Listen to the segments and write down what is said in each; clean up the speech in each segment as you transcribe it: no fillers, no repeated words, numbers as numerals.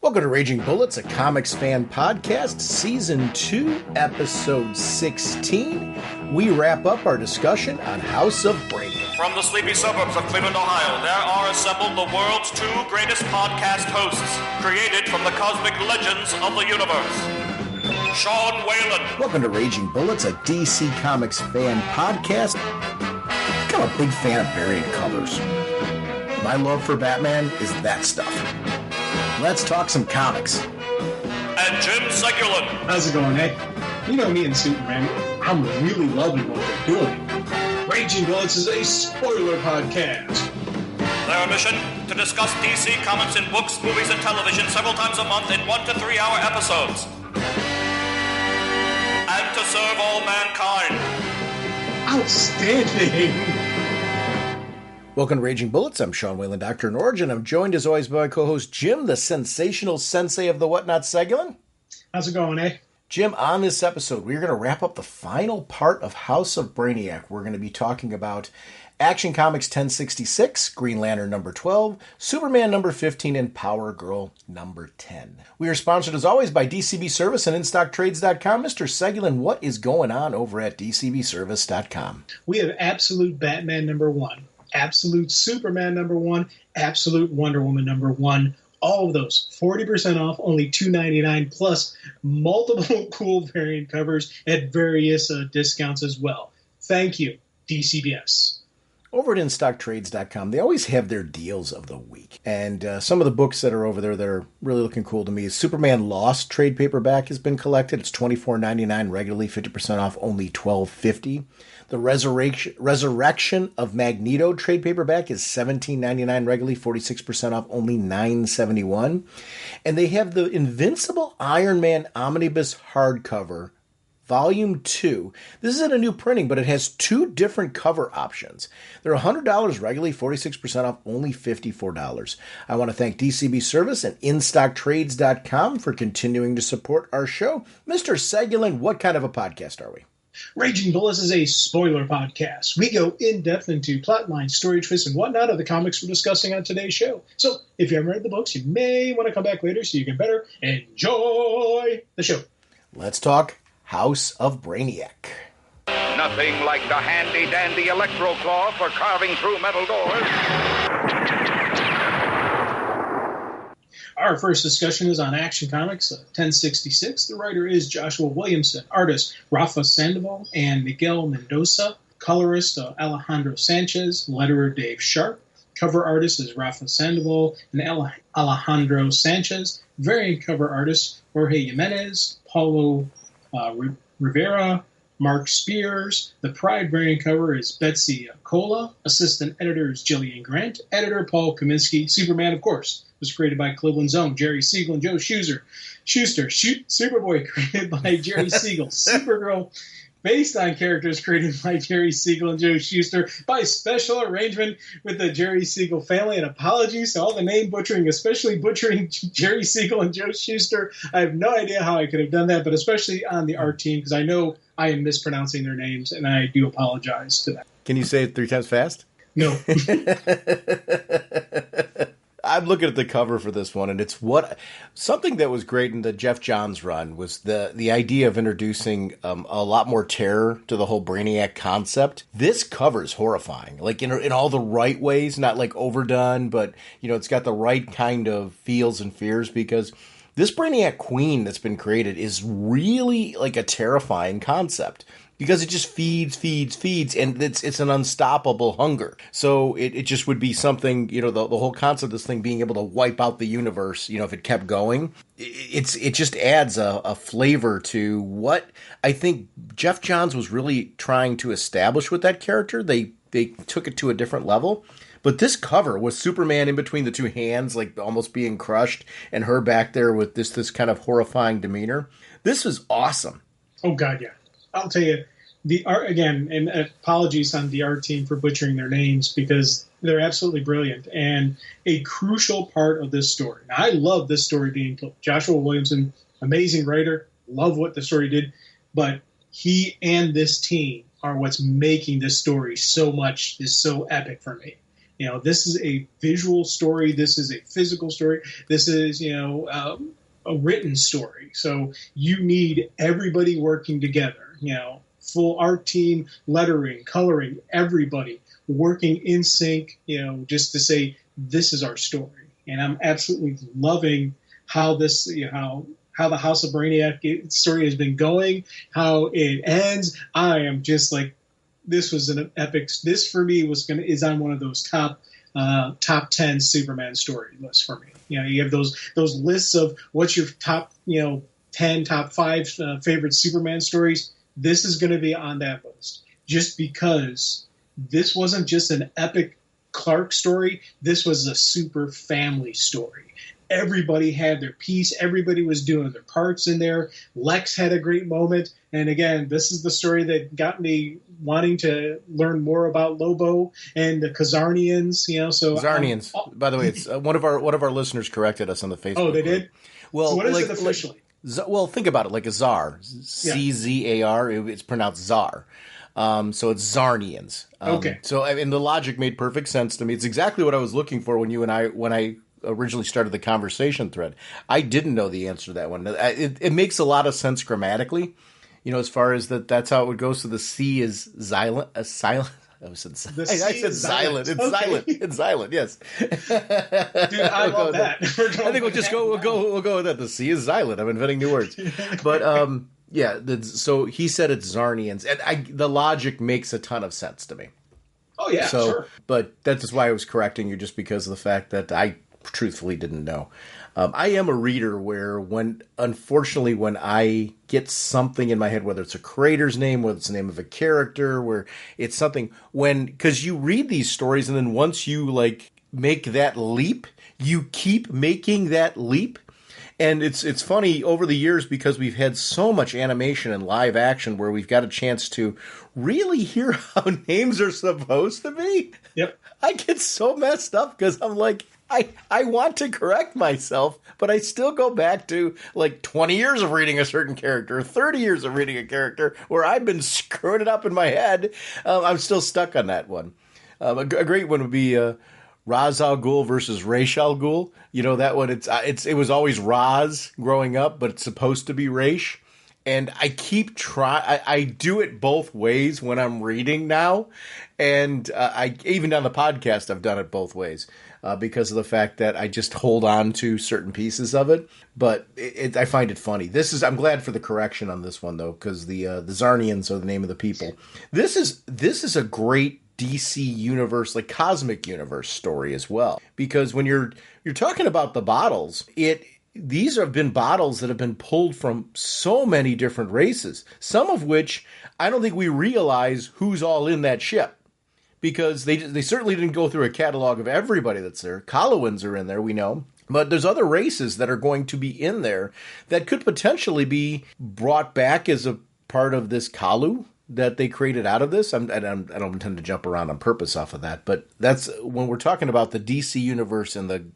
Welcome to Raging Bullets, a comics fan podcast, Season 2, Episode 16. We wrap up our discussion on House of Brainiac. From the sleepy suburbs of Cleveland, Ohio, there are assembled the world's two greatest podcast hosts, created from the cosmic legends of the universe. Sean Whalen. Welcome to Raging Bullets, a DC Comics fan podcast. I'm a big fan of variant colors. My love for Batman is that stuff. Let's talk some comics. And Jim Segulin. How's it going, eh? You know me and Superman. I'm really loving what they're doing. Raging Bullets is a spoiler podcast. Their mission, to discuss DC Comics in books, movies, and television several times a month in 1 to 3 hour episodes. And to serve all mankind. Outstanding! Welcome to Raging Bullets. I'm Sean Whalen, drnorge, and I'm joined as always by my co-host Jim, the sensational sensei of the whatnot, Segulin. How's it going, eh? Jim, on this episode, we're going to wrap up the final part of House of Brainiac. We're going to be talking about Action Comics 1066, Green Lantern number 12, Superman number 15, and Power Girl number 10. We are sponsored, as always, by DCB Service and InStockTrades.com. Mr. Segulin, what is going on over at DCBService.com? We have Absolute Batman number 1, Absolute Superman number 1, Absolute Wonder Woman number 1. All of those 40% off, only $2.99, plus multiple cool variant covers at various discounts as well. Thank you, DCBS. Over at InStockTrades.com, they always have their deals of the week. And some of the books that are over there that are really looking cool to me is Superman Lost trade paperback has been collected. It's $24.99 regularly, 50% off, only $12.50. The Resurrection of Magneto trade paperback is $17.99 regularly, 46% off, only $9.71. And they have the Invincible Iron Man Omnibus hardcover, Volume 2. This isn't a new printing, but it has two different cover options. They're $100 regularly, 46% off, only $54. I want to thank DCB Service and InStockTrades.com for continuing to support our show. Mr. Segulin, what kind of a podcast are we? Raging Bullets is a spoiler podcast. We go in-depth into plotline, story twists, and whatnot of the comics we're discussing on today's show. So, if you haven't read the books, you may want to come back later so you can better enjoy the show. Let's talk House of Brainiac. Nothing like the handy-dandy electro-claw for carving through metal doors. Our first discussion is on Action Comics 1066. The writer is Joshua Williamson, artist Rafa Sandoval and Miguel Mendoza, colorist Alejandro Sanchez, letterer Dave Sharp. Cover artist is Rafa Sandoval and Alejandro Sanchez. Variant cover artists Jorge Jimenez, Paulo Rivera, Mark Spears. The Pride variant cover is Betsy Cola. Assistant editor is Jillian Grant. Editor Paul Kaminsky. Superman, of course, was created by Cleveland's own Jerry Siegel and Joe Shuster. Superboy created by Jerry Siegel. Supergirl, based on characters created by Jerry Siegel and Joe Shuster by special arrangement with the Jerry Siegel family. And apologies to all the name butchering, especially butchering Jerry Siegel and Joe Shuster. I have no idea how I could have done that, but especially on the art team, because I know I am mispronouncing their names, and I do apologize to them. Can you say it 3 times fast? No. I'm looking at the cover for this one, and it's something that was great in the Jeff Johns run was the idea of introducing a lot more terror to the whole Brainiac concept. This cover is horrifying, like in all the right ways, not like overdone, but it's got the right kind of feels and fears, because this Brainiac Queen that's been created is really like a terrifying concept. Because it just feeds, and it's an unstoppable hunger. So it just would be something, the whole concept of this thing being able to wipe out the universe, if it kept going, it just adds a flavor to what I think Jeff Johns was really trying to establish with that character. They took it to a different level. But this cover with Superman in between the two hands, like almost being crushed, and her back there with this kind of horrifying demeanor, this was awesome. Oh, God, yeah. I'll tell you, the art, again, and apologies on the art team for butchering their names, because they're absolutely brilliant and a crucial part of this story. Now, I love this story being told. Joshua Williamson, amazing writer, love what the story did, but he and this team are what's making this story so epic for me. This is a visual story. This is a physical story. This is, a written story. So you need everybody working together, full art team, lettering, coloring, everybody working in sync, just to say, this is our story. And I'm absolutely loving how this, how the House of Brainiac story has been going, how it ends. I am just like, this was an epic. This for me is on one of those top 10 Superman story lists for me. You have those lists of what's your top 10, top 5 favorite Superman stories. This is going to be on that list just because this wasn't just an epic Clark story. This was a super family story. Everybody had their piece. Everybody was doing their parts in there. Lex had a great moment. And again, this is the story that got me wanting to learn more about Lobo and the Kazarnians. So Kazarnians. By the way, it's one of our listeners corrected us on the Facebook. Oh, they did. Well, so what is it officially? Well, think about it like a czar. Czar. It's pronounced czar. So it's Zarnians. Okay. So and the logic made perfect sense to me. It's exactly what I was looking for when I originally started the conversation thread. I didn't know the answer to that one. It makes a lot of sense grammatically, as far as that's how it would go. So the C is silent. Silent. I said silent. It's silent. It's silent. Yes. Dude, I love that. I think we'll go with that. The C is silent. I'm inventing new words. But yeah. So he said it's Zarnians, and the logic makes a ton of sense to me. Oh yeah, sure. But that's why I was correcting you, just because of the fact that I truthfully didn't know. I am a reader where unfortunately when I get something in my head, whether it's a creator's name, whether it's the name of a character, where it's something because you read these stories and then once you make that leap, you keep making that leap. And it's funny over the years because we've had so much animation and live action where we've got a chance to really hear how names are supposed to be. Yep. I get so messed up because I'm like, I want to correct myself, but I still go back to 20 years of reading a certain character, 30 years of reading a character where I've been screwing it up in my head. I'm still stuck on that one. A great one would be Ra's al Ghul versus Ra's al Ghul. That one. It was always Raz growing up, but it's supposed to be Ra's. And I keep trying. I do it both ways when I'm reading now, and I even on the podcast I've done it both ways because of the fact that I just hold on to certain pieces of it. But I find it funny. I'm glad for the correction on this one though, because the Zarnians are the name of the people. This is a great DC universe, cosmic universe story as well, because when you're talking about the bottles, these have been bottles that have been pulled from so many different races, some of which I don't think we realize who's all in that ship, because they certainly didn't go through a catalog of everybody that's there. Kalowans are in there, we know. But there's other races that are going to be in there that could potentially be brought back as a part of this Kalu that they created out of this. I don't intend to jump around on purpose off of that, but that's when we're talking about the DC universe and the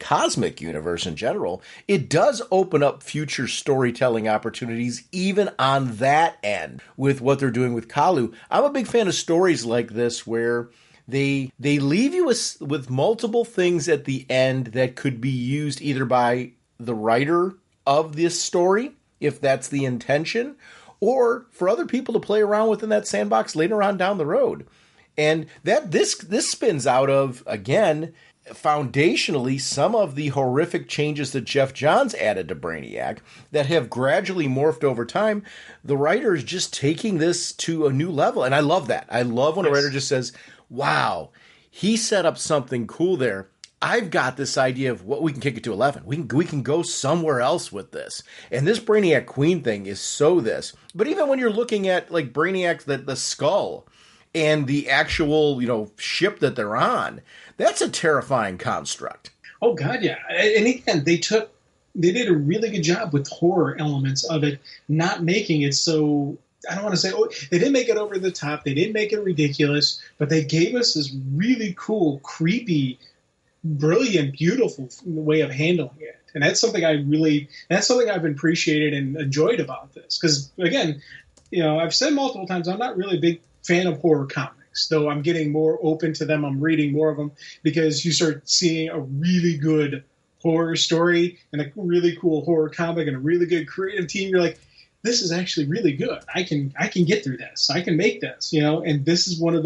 cosmic universe in general, it does open up future storytelling opportunities even on that end with what they're doing with Kalu. I'm a big fan of stories like this where they leave you with multiple things at the end that could be used either by the writer of this story, if that's the intention, or for other people to play around with in that sandbox later on down the road. And that this spins out of, again, foundationally, some of the horrific changes that Jeff Johns added to Brainiac that have gradually morphed over time. The writer is just taking this to a new level. And I love that. I love when a writer just says, wow, he set up something cool there. I've got this idea of what we can kick it to 11. We can go somewhere else with this. And this Brainiac Queen thing is so this. But even when you're looking at Brainiac, the skull and the actual, ship that they're on, that's a terrifying construct. Oh God, yeah. And again, they did a really good job with horror elements of it, not making it so, I don't want to say, they didn't make it over the top, they didn't make it ridiculous, but they gave us this really cool, creepy, brilliant, beautiful way of handling it. And that's something I've appreciated and enjoyed about this. Because again, I've said multiple times, I'm not really a big fan of horror comics. books, though I'm getting more open to them. I'm reading more of them because you start seeing a really good horror story and a really cool horror comic and a really good creative team. You're like, this is actually really good. I can get through this. I can make this, and this is one of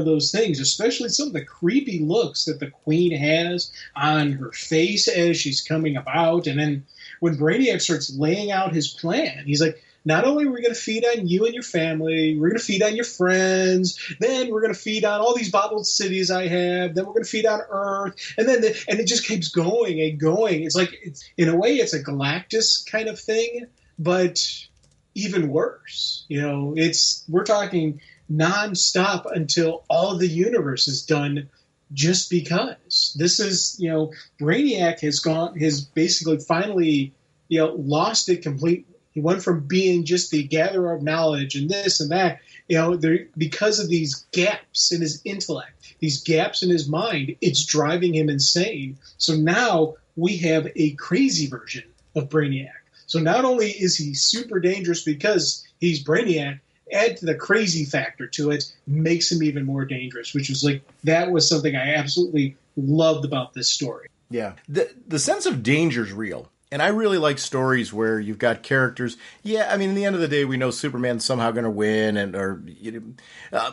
those things, especially some of the creepy looks that the Queen has on her face as she's coming about. And then when Brainiac starts laying out his plan, he's like, not only are we going to feed on you and your family, we're going to feed on your friends, then we're going to feed on all these bottled cities I have, then we're going to feed on Earth, and then and it just keeps going and going. It's like, in a way, it's a Galactus kind of thing, but even worse. We're talking nonstop until all the universe is done, just because this is, Brainiac has basically finally, lost it completely. He went from being just the gatherer of knowledge and this and that, because of these gaps in his intellect, these gaps in his mind, it's driving him insane. So now we have a crazy version of Brainiac. So not only is he super dangerous because he's Brainiac, add to the crazy factor to it, makes him even more dangerous, which was that was something I absolutely loved about this story. Yeah. The sense of danger is real. And I really like stories where you've got characters. Yeah, I mean, in the end of the day, we know Superman's somehow going to win,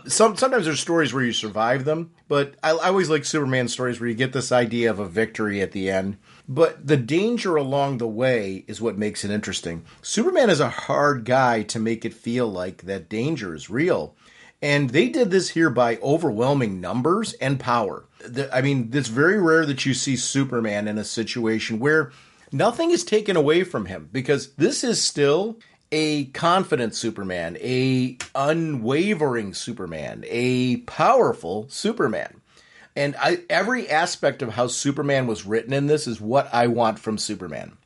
sometimes there's stories where you survive them. But I always like Superman stories where you get this idea of a victory at the end. But the danger along the way is what makes it interesting. Superman is a hard guy to make it feel like that danger is real. And they did this here by overwhelming numbers and power. It's very rare that you see Superman in a situation where nothing is taken away from him, because this is still a confident Superman, a unwavering Superman, a powerful Superman. And every aspect of how Superman was written in this is what I want from Superman.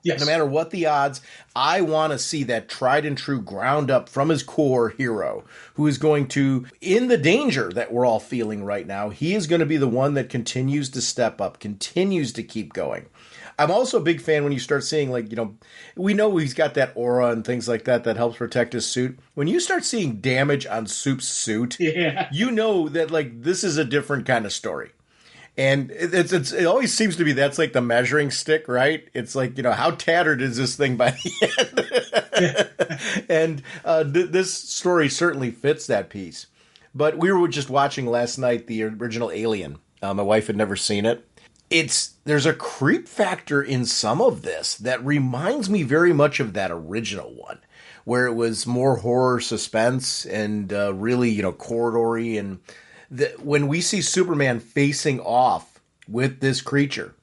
Yes. No matter what the odds, I want to see that tried and true, ground up from his core hero who is going to, in the danger that we're all feeling right now, he is going to be the one that continues to step up, continues to keep going. I'm also a big fan when you start seeing, we know he's got that aura and things like that that helps protect his suit. When you start seeing damage on Soup's suit, you know that, this is a different kind of story. And it always seems to be that's like the measuring stick, right? It's how tattered is this thing by the end? And this story certainly fits that piece. But we were just watching last night the original Alien. My wife had never seen it. There's a creep factor in some of this that reminds me very much of that original one, where it was more horror suspense and really, corridory. And when we see Superman facing off with this creature,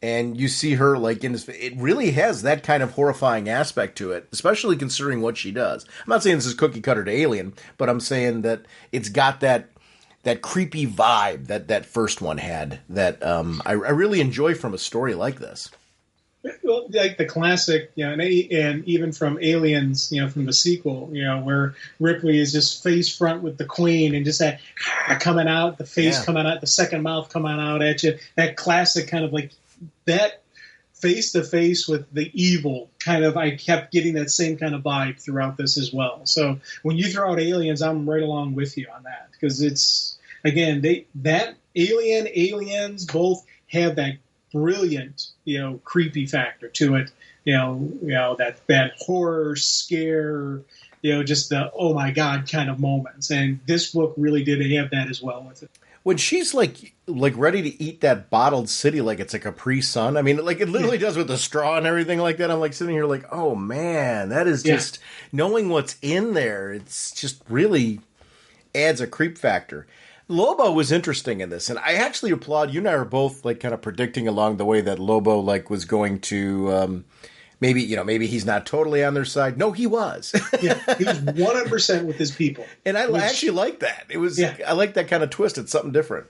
and you see her it really has that kind of horrifying aspect to it, especially considering what she does. I'm not saying this is cookie cutter to Alien, but I'm saying that it's got that creepy vibe that first one had that I really enjoy from a story like this. Well, like the classic, and even from Aliens, from the sequel, where Ripley is just face front with the Queen and just that coming out, the face coming out, the second mouth coming out at you. That classic kind of that face to face with the evil kind of. I kept getting that same kind of vibe throughout this as well. So when you throw out Aliens, I'm right along with you on that, because it's. Again, Aliens both have that brilliant, creepy factor to it. That horror scare, just the oh my god kind of moments. And this book really did have that as well with it. When she's like ready to eat that bottled city like it's a Capri Sun, it literally does with the straw and everything like that. I'm sitting here oh man, that is just knowing what's in there. It's just really adds a creep factor. Lobo was interesting in this, and I actually applaud you and I are both kind of predicting along the way that Lobo was going to maybe he's not totally on their side. No, he was. He was 100% with his people, and I actually like that. It was I like that kind of twist. It's something different.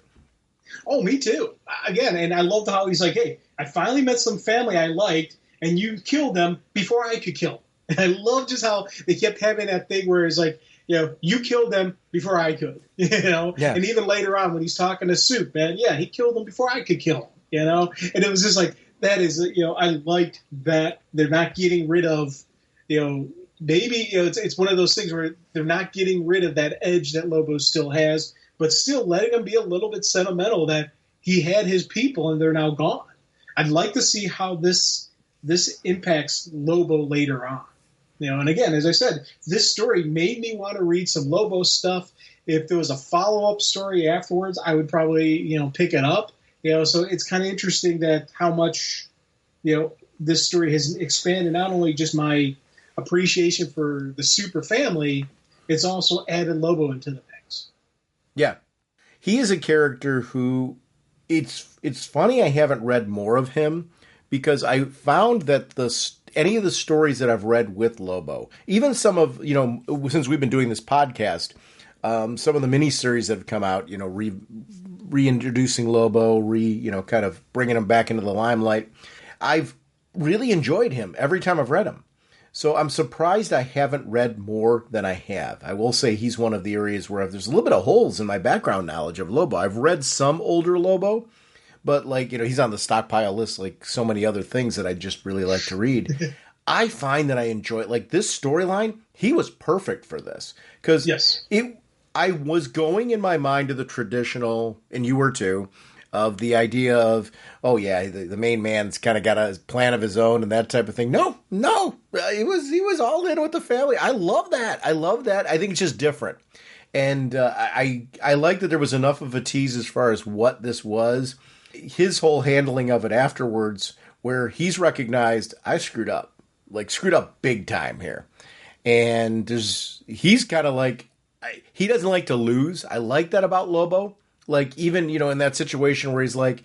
Oh, me too. Again, and I loved how he's like, hey, I finally met some family I liked, and you killed them before I could kill them. And I love just how they kept having that thing where it's you killed them before I could, And even later on when he's talking to Soup, man, he killed them before I could kill him, And it was just that is, I liked that they're not getting rid of, maybe it's one of those things where they're not getting rid of that edge that Lobo still has, but still letting him be a little bit sentimental that he had his people and they're now gone. I'd like to see how this impacts Lobo later on. And again, as I said, this story made me want to read some Lobo stuff. If there was a follow-up story afterwards, I would probably, pick it up. So it's kind of interesting that how much, this story has expanded not only just my appreciation for the Super family, it's also added Lobo into the mix. Yeah. He is a character who, it's funny I haven't read more of him, because I found that any of the stories that I've read with Lobo, even some of, since we've been doing this podcast, some of the miniseries that have come out, reintroducing Lobo, kind of bringing him back into the limelight, I've really enjoyed him every time I've read him. So I'm surprised I haven't read more than I have. I will say he's one of the areas where there's a little bit of holes in my background knowledge of Lobo. I've read some older Lobo, but he's on the stockpile list like so many other things that I just really like to read. I find that I enjoy it. This storyline, he was perfect for this. Because yes. I was going in my mind to the traditional, and you were too, of the idea of, oh yeah, the main man's kind of got a plan of his own and that type of thing. No, he was all in with the family. I love that. I think it's just different. And I like that there was enough of a tease as far as what this was. His whole handling of it afterwards, where he's recognized, I screwed up big time here. And he's kind of he doesn't like to lose. I like that about Lobo. Even, in that situation where he's like,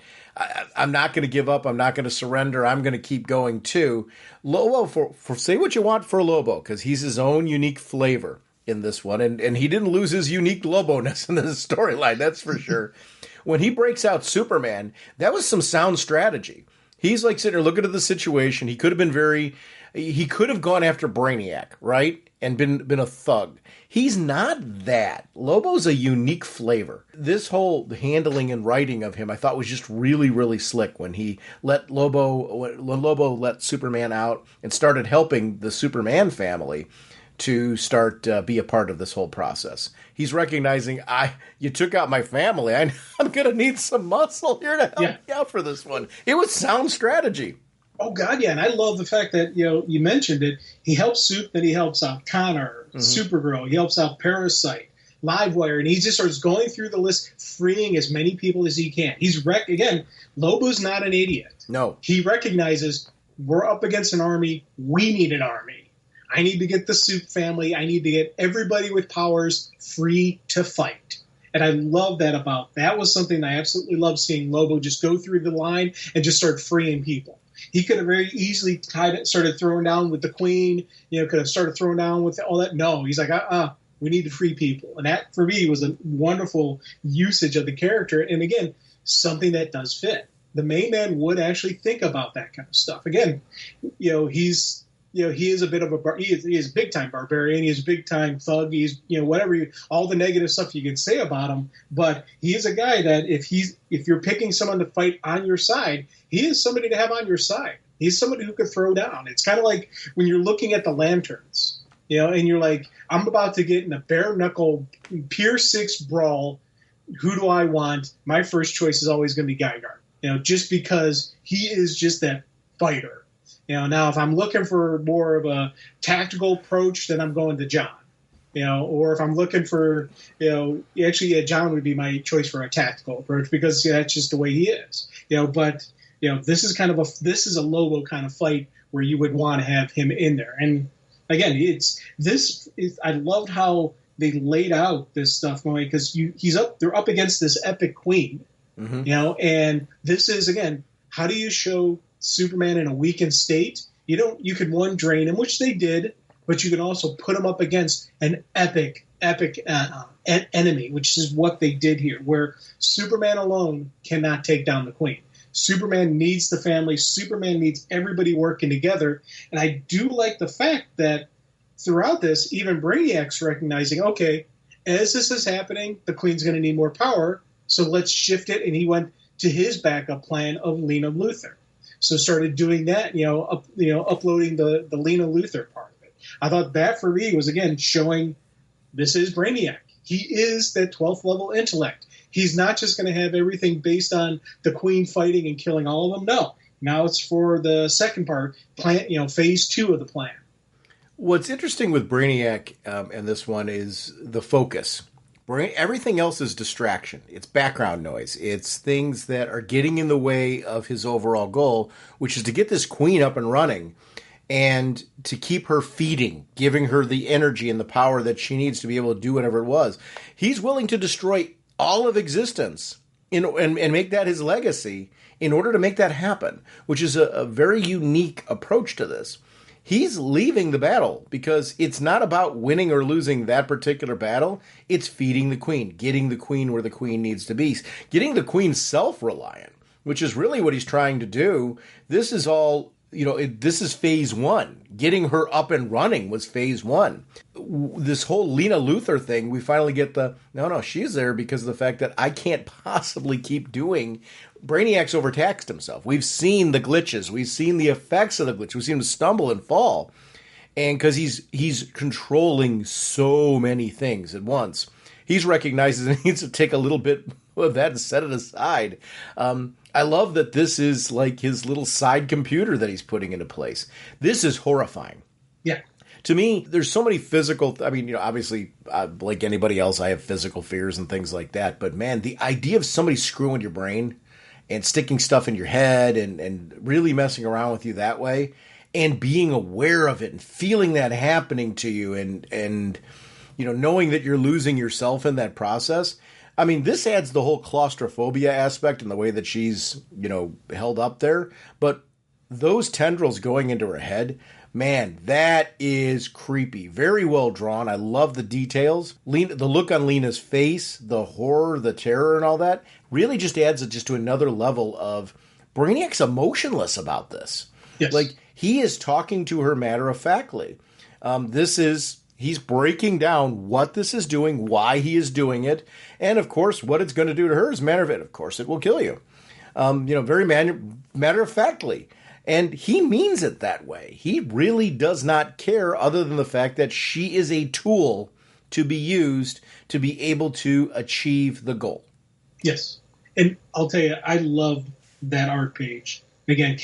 I'm not going to give up. I'm not going to surrender. I'm going to keep going too. Lobo, for say what you want for Lobo, because he's his own unique flavor in this one. And he didn't lose his unique Lobo-ness in this storyline. That's for sure. When he breaks out Superman, that was some sound strategy. He's sitting there looking at the situation. He could have gone after Brainiac, right? And been a thug. He's not that. Lobo's a unique flavor. This whole handling and writing of him, I thought was just really, really slick when Lobo let Superman out and started helping the Superman family to start be a part of this whole process. He's recognizing, you took out my family. I'm going to need some muscle here to help me out for this one. It was sound strategy. Oh, God, yeah. And I love the fact that, you mentioned it. He helps Soup, then he helps out Connor, Supergirl. He helps out Parasite, Livewire. And he just starts going through the list, freeing as many people as he can. Again, Lobo's not an idiot. No. He recognizes we're up against an army. We need an army. I need to get the Soup family. I need to get everybody with powers free to fight. And I love that that was something I absolutely love seeing Lobo just go through the line and just start freeing people. He could have very easily started throwing down with the Queen, could have started throwing down with all that. No, he's like, we need to free people. And that, for me, was a wonderful usage of the character. And again, something that does fit. The main man would actually think about that kind of stuff. Again, he is a bit of he is a big time barbarian. He is a big time thug. He's, all the negative stuff you can say about him. But he is a guy that if you're picking someone to fight on your side, he is somebody to have on your side. He's somebody who could throw down. It's kind of like when you're looking at the Lanterns, and you're like, I'm about to get in a bare knuckle Pier 6 brawl. Who do I want? My first choice is always going to be Gygar, just because he is just that fighter. Now if I'm looking for more of a tactical approach, then I'm going to John. Or if I'm looking for, John would be my choice for a tactical approach because that's just the way he is. But this is a Lobo kind of fight where you would want to have him in there. And again, I loved how they laid out this stuff because they're up against this epic Queen, and this is, again, how do you show Superman in a weakened state? You could drain him, which they did, but you can also put him up against an epic enemy, which is what they did here, where Superman alone cannot take down the Queen. Superman needs the family. Superman needs everybody working together. And I do like the fact that throughout this, even Brainiac's recognizing, okay, as this is happening, the Queen's going to need more power, so let's shift it. And he went to his backup plan of Lena Luthor. So started doing that, uploading the Lena Luthor part of it. I thought that for me was, again, showing this is Brainiac. He is that 12th level intellect. He's not just going to have everything based on the Queen fighting and killing all of them. No. Now it's for the second part, phase 2 of the plan. What's interesting with Brainiac and this one is the focus. Everything else is distraction. It's background noise. It's things that are getting in the way of his overall goal, which is to get this Queen up and running and to keep her feeding, giving her the energy and the power that she needs to be able to do whatever it was. He's willing to destroy all of existence and make that his legacy in order to make that happen, which is a very unique approach to this. He's leaving the battle because it's not about winning or losing that particular battle. It's feeding the Queen, getting the Queen where the Queen needs to be, getting the Queen self-reliant, which is really what he's trying to do. This is all, this is phase 1. Getting her up and running was phase 1. This whole Lena Luthor thing, we finally get no, she's there because of the fact that I can't possibly keep doing. Brainiac's overtaxed himself. We've seen the glitches. We've seen the effects of the glitch. We've seen him stumble and fall. And because he's controlling so many things at once, he's recognizes he needs to take a little bit of that and set it aside. I love that this is like his little side computer that he's putting into place. This is horrifying. Yeah. To me, there's so many physical, obviously, like anybody else, I have physical fears and things like that. But man, the idea of somebody screwing your brain and sticking stuff in your head and really messing around with you that way and being aware of it and feeling that happening to you and knowing that you're losing yourself in that process. I mean, this adds the whole claustrophobia aspect and the way that she's, held up there. But those tendrils going into her head, man, that is creepy. Very well drawn. I love the details. The look on Lena's face, the horror, the terror and all that really just adds it to another level of Brainiac's emotionless about this. Yes. Like, he is talking to her matter-of-factly. He's breaking down what this is doing, why he is doing it, and, of course, what it's going to do to her. As a matter of it, of course, it will kill you. Very matter-of-factly. And he means it that way. He really does not care other than the fact that she is a tool to be used to be able to achieve the goal. Yes. And I'll tell you, I love that art page. Again,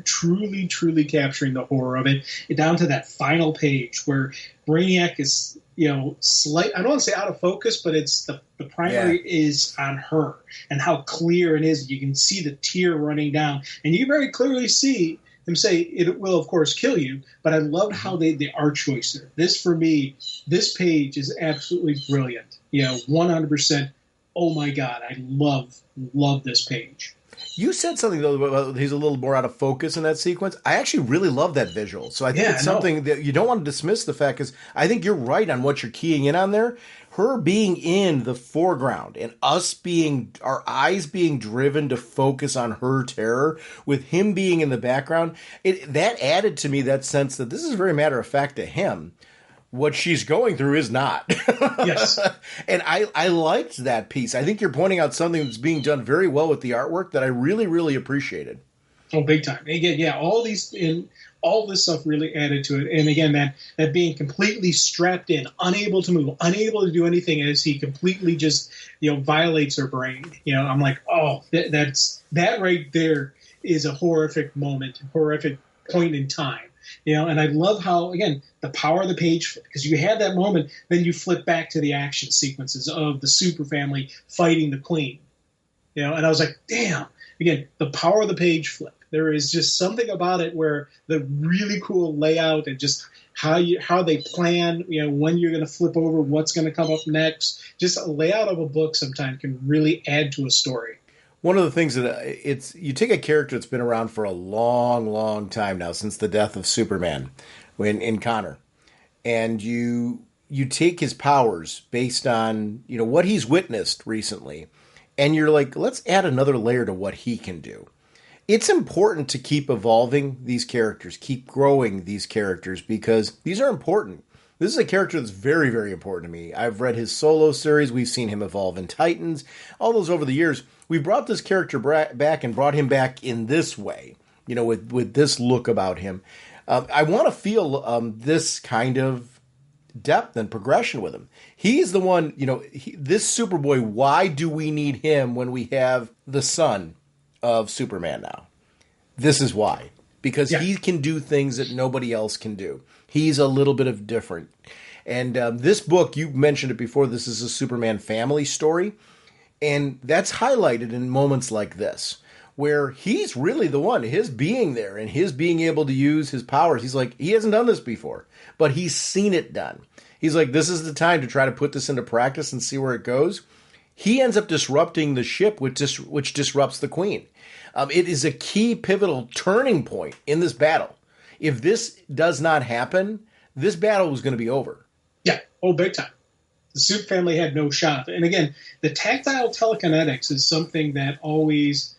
truly capturing the horror of it, down to that final page where Brainiac is, I don't want to say out of focus, but it's the primary is on her and how clear it is. You can see the tear running down, and you very clearly see him say, it will, of course, kill you, but I love how the art choice there. This, for me, this page is absolutely brilliant. 100%. Oh, my God, I love this page. You said something, though, about he's a little more out of focus in that sequence. I actually really love that visual. So I think it's something that you don't want to dismiss the fact, because I think you're right on what you're keying in on there. Her being in the foreground and our eyes being driven to focus on her terror with him being in the background, that added to me that sense that this is very matter of fact to him. What she's going through is not. Yes. And I liked that piece. I think you're pointing out something that's being done very well with the artwork that I really, really appreciated. Oh, big time. Again, all this stuff really added to it. And again, that being completely strapped in, unable to move, unable to do anything as he completely just, violates her brain. I'm like, oh, that right there is a horrific moment, horrific point in time. And I love how, again, the power of the page, because you had that moment, then you flip back to the action sequences of the super family fighting the Queen. And I was like, damn, again, the power of the page flip. There is just something about it where the really cool layout and just how they plan, when you're going to flip over, what's going to come up next. Just a layout of a book sometimes can really add to a story. One of the things that you take a character that's been around for a long, long time now, since the death of Superman in Connor, and you take his powers based on, what he's witnessed recently, and you're like, let's add another layer to what he can do. It's important to keep evolving these characters, keep growing these characters, because these are important. This is a character that's very, very important to me. I've read his solo series. We've seen him evolve in Titans, all those over the years. We brought this character back and brought him back in this way, with this look about him. I want to feel this kind of depth and progression with him. He's the one, this Superboy, why do we need him when we have the son of Superman now? This is why. Because he can do things that nobody else can do. He's a little bit of different. And this book, you mentioned it before, this is a Superman family story. And that's highlighted in moments like this, where he's really the one, his being there and his being able to use his powers. He's like, he hasn't done this before, but he's seen it done. He's like, this is the time to try to put this into practice and see where it goes. He ends up disrupting the ship, which disrupts the Queen. It is a key pivotal turning point in this battle. If this does not happen, this battle was going to be over. Yeah, big time. The Super family had no shot. And again, the tactile telekinetics is something that always,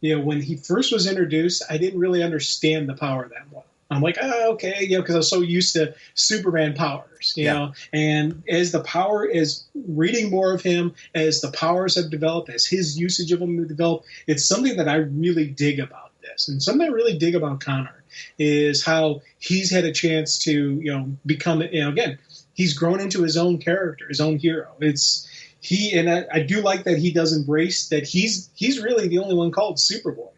when he first was introduced, I didn't really understand the power that well. I'm like, okay, because I was so used to Superman powers, you know. And as the power is reading more of him, as the powers have developed, as his usage of them have developed, it's something that I really dig about this. And something I really dig about Connor is how he's had a chance to, become, again, he's grown into his own character, his own hero. I do like that he does embrace that he's really the only one called Superboy,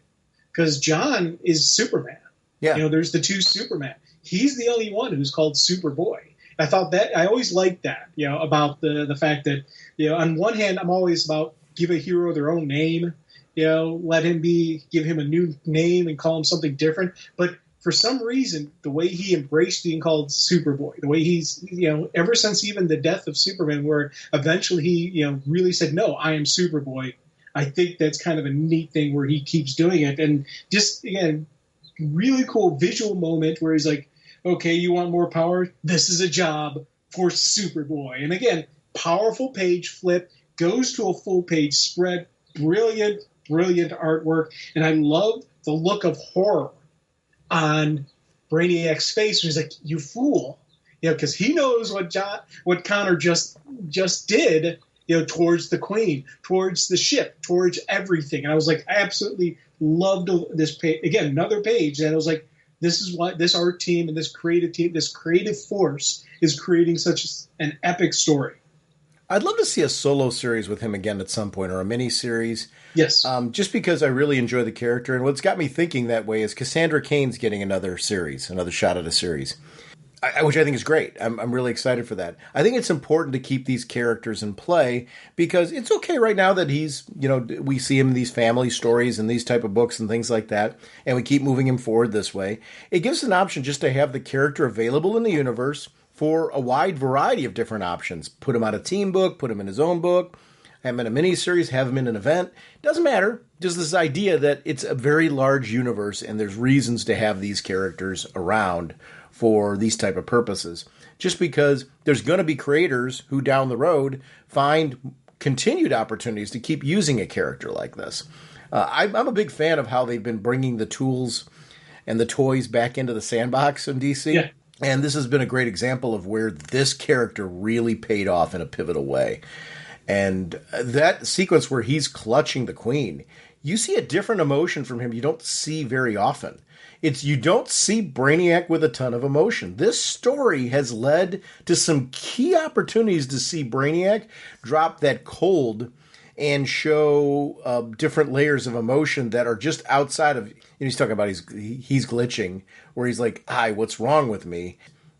because John is Superman. Yeah. There's the two Superman. He's the only one who's called Superboy. I thought that, I always liked that, about the fact that, on one hand, I'm always about give a hero their own name, let him give him a new name and call him something different. But for some reason, the way he embraced being called Superboy, the way he's, ever since even the death of Superman, where eventually he, really said, no, I am Superboy. I think that's kind of a neat thing where he keeps doing it. And just, again, really cool visual moment where he's like, okay, you want more power? This is a job for Superboy. And again, powerful page flip, goes to a full page spread, brilliant artwork. And I love the look of horror on Brainiac's face. He's like, you fool. Because he knows what Connor just did, towards the Queen, towards the ship, towards everything. And I was like, I absolutely loved this page. Again, another page. And I was like, this is what this art team and this creative force is creating such an epic story. I'd love to see a solo series with him again at some point, or a mini series. Yes. Just because I really enjoy the character. And what's got me thinking that way is Cassandra Cain's getting another shot at a series. Which I think is great. I'm really excited for that. I think it's important to keep these characters in play, because it's okay right now that he's, we see him in these family stories and these type of books and things like that, and we keep moving him forward this way. It gives an option just to have the character available in the universe for a wide variety of different options. Put him on a team book, put him in his own book, have him in a miniseries, have him in an event. Doesn't matter. Just this idea that it's a very large universe and there's reasons to have these characters around for these type of purposes. Just because there's going to be creators who down the road find continued opportunities to keep using a character like this. I'm a big fan of how they've been bringing the tools and the toys back into the sandbox in DC. Yeah. And this has been a great example of where this character really paid off in a pivotal way. And that sequence where he's clutching the Queen, you see a different emotion from him you don't see very often. You don't see Brainiac with a ton of emotion. This story has led to some key opportunities to see Brainiac drop that cold and show different layers of emotion that are just outside of. He's talking about he's glitching, where he's like, "Hi, what's wrong with me?"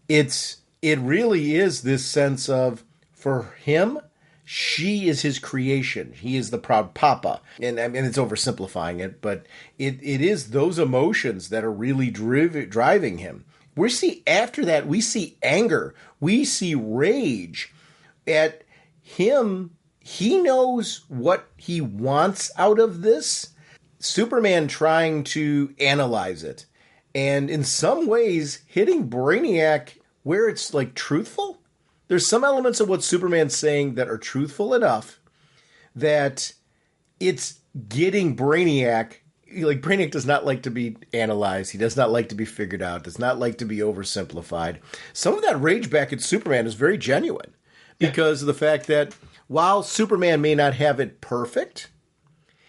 It really is this sense of, for him, she is his creation. He is the proud papa. And I mean, it's oversimplifying it, but it is those emotions that are really driving him. After that, we see anger. We see rage at him. He knows what he wants out of this. Superman trying to analyze it. And in some ways, hitting Brainiac where it's like truthful. There's some elements of what Superman's saying that are truthful enough that it's getting Brainiac. Like, Brainiac does not like to be analyzed. He does not like to be figured out. Does not like to be oversimplified. Some of that rage back at Superman is very genuine because of the fact that while Superman may not have it perfect,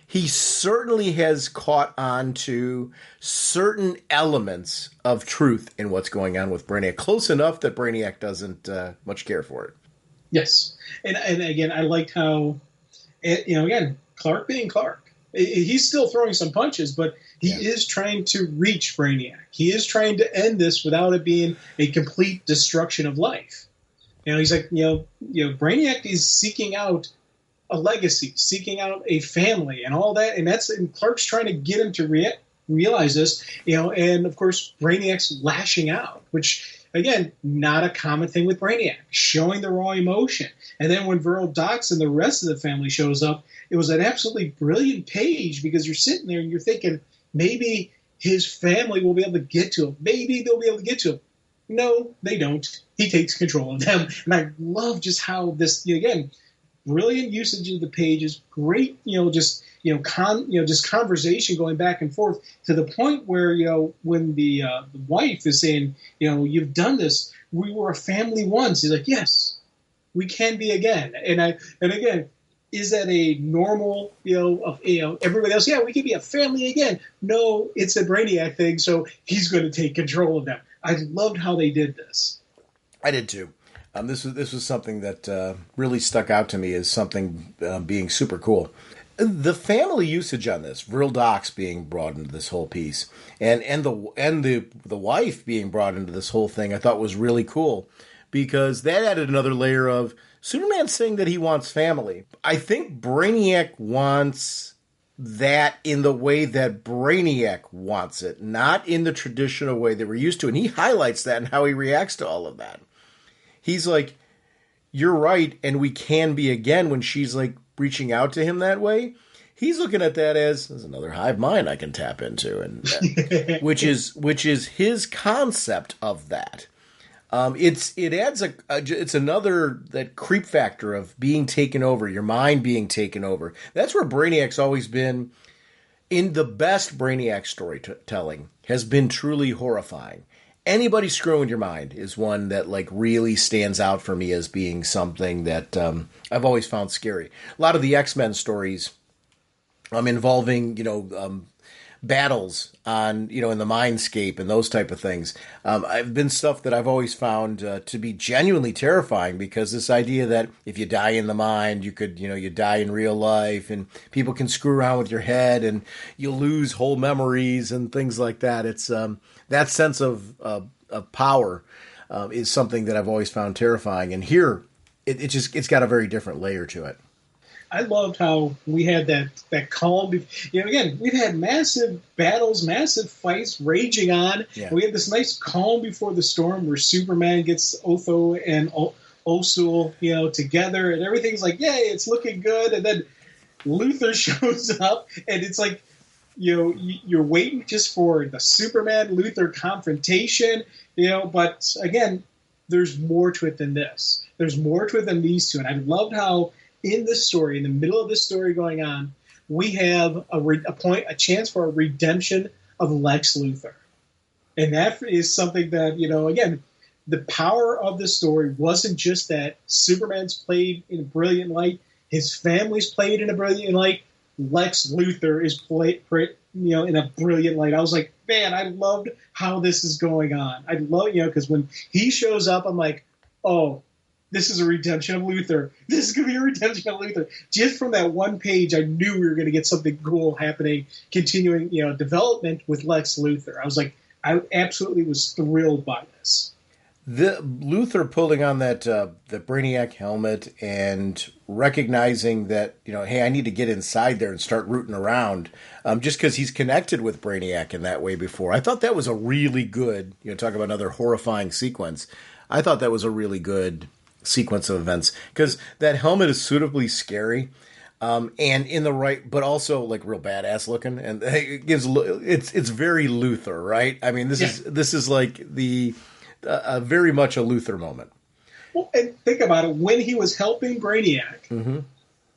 he certainly has caught on to certain elements of truth in what's going on with Brainiac, close enough that Brainiac doesn't much care for it. Yes. And again, I liked how, again, Clark being Clark. He's still throwing some punches, but he is trying to reach Brainiac. He is trying to end this without it being a complete destruction of life. He's like, Brainiac is seeking out a legacy, seeking out a family and all that. And Clark's trying to get him to realize this, and of course, Brainiac's lashing out, which, again, not a common thing with Brainiac, showing the raw emotion. And then when Viral Dox and the rest of the family shows up, it was an absolutely brilliant page, because you're sitting there and you're thinking, maybe his family will be able to get to him. Maybe they'll be able to get to him. No, they don't. He takes control of them. And I love just how this, again, brilliant usage of the pages, great, just conversation going back and forth, to the point where, when the wife is saying, you've done this, we were a family once. He's like, yes, we can be again. And again, is that a normal, everybody else? Yeah, we can be a family again. No, it's a Brainiac thing, so he's going to take control of them. I loved how they did this. I did too. This was something that really stuck out to me as something being super cool. The family usage on this, Viral Dox being brought into this whole piece, and the wife being brought into this whole thing, I thought was really cool, because that added another layer of Superman saying that he wants family. I think Brainiac wants that in the way that Brainiac wants it, not in the traditional way that we're used to. And he highlights that and how he reacts to all of that. He's like, you're right, and we can be again, when she's like reaching out to him that way. He's looking at that as, there's another hive mind I can tap into, and which is his concept of that. It adds it's another, that creep factor of being taken over, your mind being taken over. That's where Brainiac's always been. In the best Brainiac storytelling has been truly horrifying. Anybody screwing your mind is one that like really stands out for me as being something that I've always found scary. A lot of the X-Men stories involving battles on in the mindscape and those type of things. I've been stuff that I've always found to be genuinely terrifying, because this idea that if you die in the mind, you could you die in real life, and people can screw around with your head and you'll lose whole memories and things like that. It's that sense of power is something that I've always found terrifying, and here it's got a very different layer to it. I loved how we had that calm. Again, we've had massive battles, massive fights raging on. Yeah. We had this nice calm before the storm where Superman gets Otho and Osul, together, and everything's like, yay, it's looking good. And then Luthor shows up, and it's like, you're waiting just for the Superman-Luthor confrontation, but again, there's more to it than this. There's more to it than these two. And I loved how, in this story, in the middle of this story going on, we have a chance for a redemption of Lex Luthor. And that is something that, again, the power of the story wasn't just that Superman's played in a brilliant light, his family's played in a brilliant light, Lex Luthor is played, in a brilliant light. I was like, man, I loved how this is going on. I love, because when he shows up, I'm like, oh, this is a redemption of Luthor. This is going to be a redemption of Luthor. Just from that one page, I knew we were going to get something cool happening, continuing, development with Lex Luthor. I was like, I absolutely was thrilled by this. The Luthor pulling on that the Brainiac helmet and recognizing that, hey, I need to get inside there and start rooting around, just because he's connected with Brainiac in that way before. I thought that was a really good, talk about another horrifying sequence. I thought that was a really good sequence of events, because that helmet is suitably scary, and in the right, but also like real badass looking, and it gives it's very Luthor, right? I mean, this is like the very much a Luthor moment. Well, and think about it, when he was helping Brainiac, mm-hmm.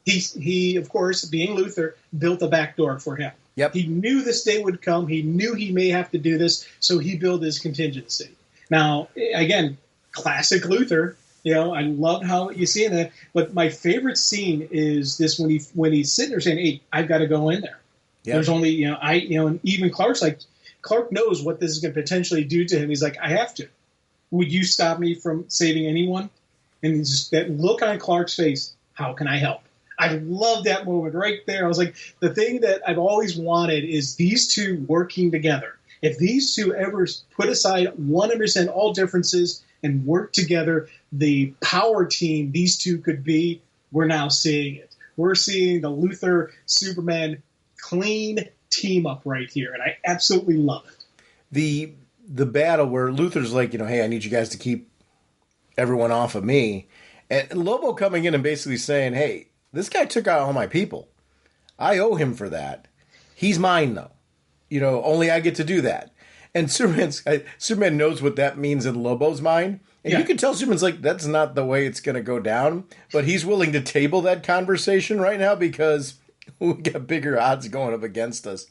he of course, being Luthor, built a back door for him. Yep. He knew this day would come. He knew he may have to do this, so he built his contingency. Now, again, classic Luthor. I love how you see that. But my favorite scene is this when he's sitting there saying, "Hey, I've got to go in there." Yep. There's only and even Clark's like, Clark knows what this is going to potentially do to him. He's like, "I have to. Would you stop me from saving anyone?" And it's just that look on Clark's face. How can I help? I love that moment right there. I was like, the thing that I've always wanted is these two working together. If these two ever put aside 100% all differences and work together, the power team these two could be, we're now seeing it. We're seeing the Luthor-Superman clean team up right here, and I absolutely love it. The battle where Luthor's like, hey, I need you guys to keep everyone off of me. And Lobo coming in and basically saying, hey, this guy took out all my people. I owe him for that. He's mine, though. Only I get to do that. And Superman knows what that means in Lobo's mind. And you can tell Superman's like, that's not the way it's going to go down. But he's willing to table that conversation right now because we got bigger odds going up against us.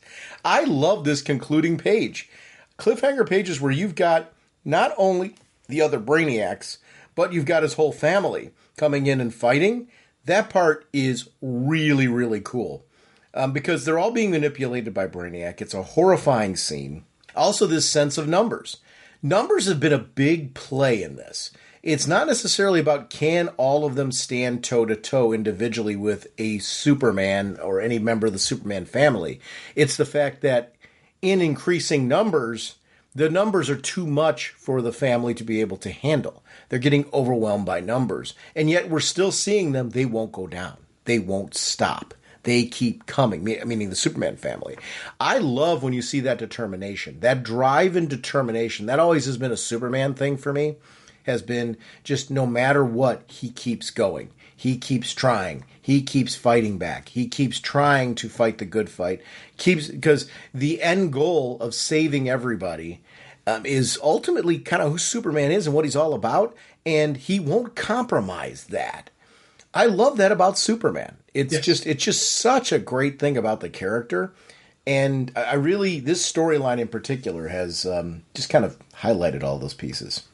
I love this concluding page. Cliffhanger pages where you've got not only the other Brainiacs, but you've got his whole family coming in and fighting. That part is really, really cool because they're all being manipulated by Brainiac. It's a horrifying scene. Also, this sense of numbers. Numbers have been a big play in this. It's not necessarily about can all of them stand toe-to-toe individually with a Superman or any member of the Superman family. It's the fact that in increasing numbers, the numbers are too much for the family to be able to handle. They're getting overwhelmed by numbers. And yet we're still seeing them. They won't go down. They won't stop. They keep coming, meaning the Superman family. I love when you see that determination, that drive and determination. That always has been a Superman thing for me, has been just no matter what, he keeps going. He keeps trying. He keeps fighting back. He keeps trying to fight the good fight. Because the end goal of saving everybody is ultimately kind of who Superman is and what he's all about, and he won't compromise that. I love that about Superman. It's just such a great thing about the character, and I really, this storyline in particular has just kind of highlighted all those pieces.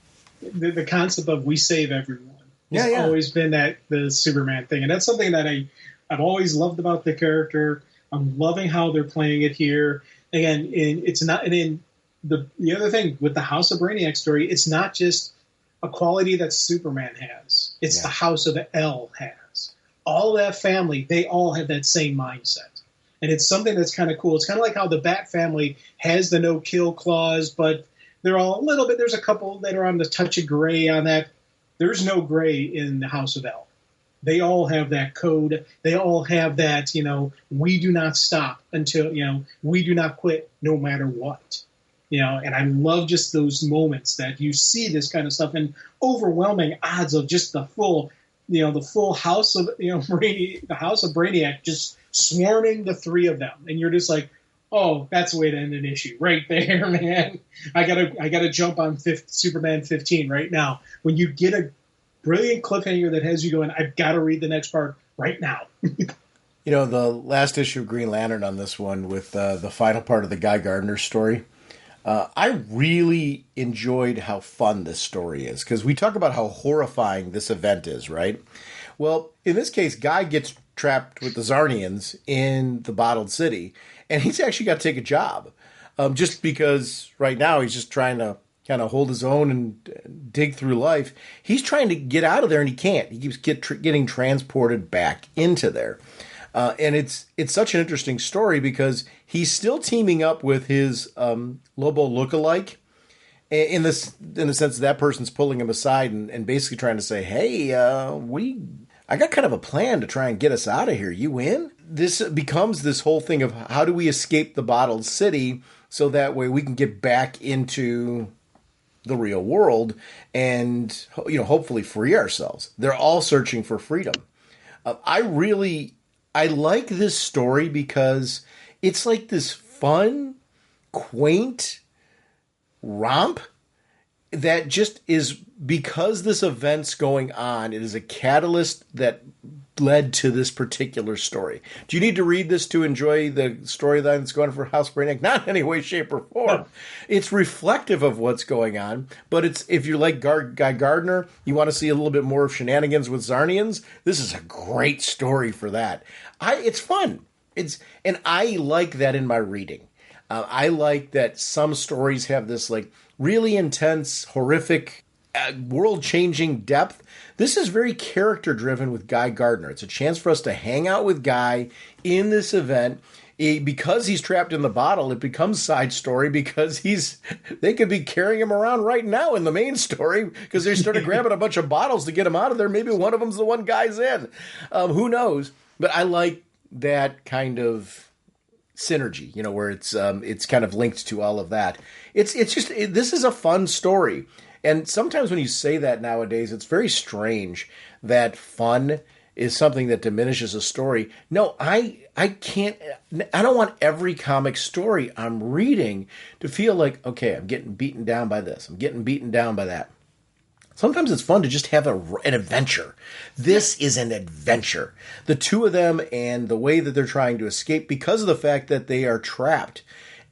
The concept of we save everyone has always been the Superman thing, and that's something that I've always loved about the character. I'm loving how they're playing it here. Again, the other thing with the House of Brainiac story, it's not just a quality that Superman has. It's the House of L has. All that family, they all have that same mindset. And it's something that's kind of cool. It's kind of like how the Bat family has the no-kill clause, but they're all a little bit, there's a couple that are on the touch of gray on that. There's no gray in the House of L. They all have that code. They all have that, we do not stop until, we do not quit no matter what. And I love just those moments that you see this kind of stuff and overwhelming odds of just the full house of, the House of Brainiac just swarming the three of them. And you're just like, oh, that's a way to end an issue right there, man. I gotta jump on Superman 15 right now. When you get a brilliant cliffhanger that has you going, I've got to read the next part right now. The last issue of Green Lantern on this one with the final part of the Guy Gardner story, I really enjoyed how fun this story is, because we talk about how horrifying this event is, right? Well, in this case, Guy gets trapped with the Zarnians in the Bottled City, and he's actually got to take a job, just because right now he's just trying to kind of hold his own and dig through life. He's trying to get out of there, and he can't. He keeps getting transported back into there. And it's such an interesting story because he's still teaming up with his Lobo lookalike in the sense that person's pulling him aside and basically trying to say, hey, I got kind of a plan to try and get us out of here. You in? This becomes this whole thing of how do we escape the Bottled City so that way we can get back into the real world and, hopefully free ourselves. They're all searching for freedom. I like this story because it's like this fun, quaint romp that just is, because this event's going on, it is a catalyst that led to this particular story. Do you need to read this to enjoy the storyline that's going on for House of Brainiac? Not in any way, shape, or form. No. It's reflective of what's going on, but it's if you like Guy Gardner, you want to see a little bit more of shenanigans with Zarnians, this is a great story for that. It's fun. And I like that in my reading. I like that some stories have this like really intense, horrific, world-changing depth. This is very character-driven with Guy Gardner. It's a chance for us to hang out with Guy in this event. Because he's trapped in the bottle, it becomes side story because they could be carrying him around right now in the main story because they started grabbing a bunch of bottles to get him out of there. Maybe one of them's the one Guy's in. Who knows? But I like that kind of synergy, where it's kind of linked to all of that. This is a fun story. And sometimes when you say that nowadays, it's very strange that fun is something that diminishes a story. No, I don't want every comic story I'm reading to feel like, okay, I'm getting beaten down by this. I'm getting beaten down by that. Sometimes it's fun to just have an adventure. This is an adventure. The two of them and the way that they're trying to escape because of the fact that they are trapped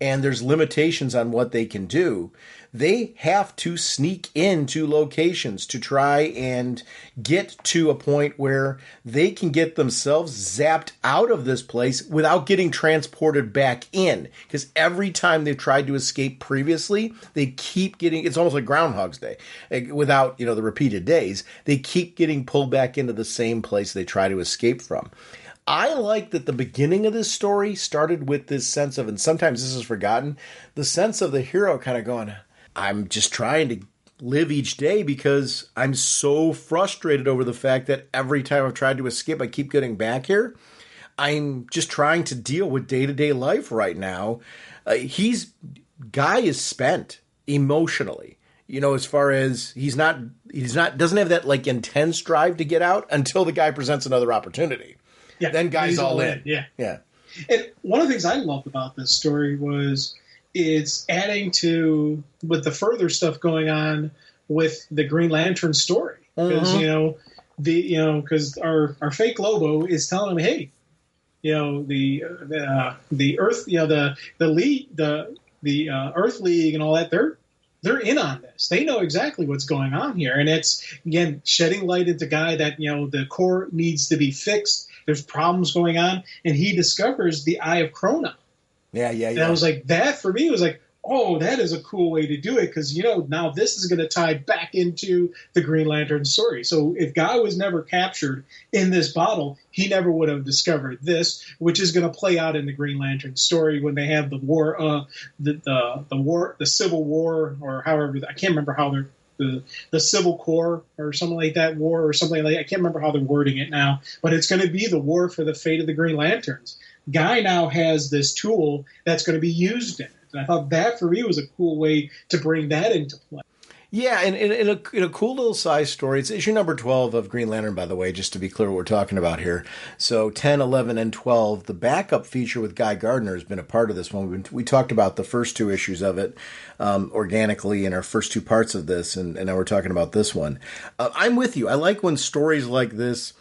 and there's limitations on what they can do. They have to sneak into locations to try and get to a point where they can get themselves zapped out of this place without getting transported back in. Because every time they've tried to escape previously, they keep getting, it's almost like Groundhog's Day. Without, the repeated days, they keep getting pulled back into the same place they try to escape from. I like that the beginning of this story started with this sense of, and sometimes this is forgotten, the sense of the hero kind of going, I'm just trying to live each day because I'm so frustrated over the fact that every time I've tried to escape, I keep getting back here. I'm just trying to deal with day-to-day life right now. Guy is spent emotionally, as far as he's not doesn't have that like intense drive to get out until the guy presents another opportunity. Yeah, then Guy's all in. Yeah. And one of the things I loved about this story was it's adding to with the further stuff going on with the Green Lantern story because because our fake Lobo is telling him, hey, the Earth, the Earth League and all that, they're in on this. They know exactly what's going on here, and it's again shedding light into Guy that the core needs to be fixed. There's problems going on, and he discovers the Eye of Krona. Yeah. And I was like, that for me was like, oh, that is a cool way to do it because, now this is going to tie back into the Green Lantern story. So if Guy was never captured in this bottle, he never would have discovered this, which is going to play out in the Green Lantern story when they have the war, the Civil War, or however, I can't remember how they're, the Civil Corps or something like that, war or something like that. I can't remember how they're wording it now, but it's going to be the war for the fate of the Green Lanterns. Guy now has this tool that's going to be used in it. And I thought that, for me, was a cool way to bring that into play. Yeah, and in a cool little size story. It's issue number 12 of Green Lantern, by the way, just to be clear what we're talking about here. So 10, 11, and 12, the backup feature with Guy Gardner has been a part of this one. We talked about the first two issues of it organically in our first two parts of this, and now we're talking about this one. I'm with you. I like when stories like this,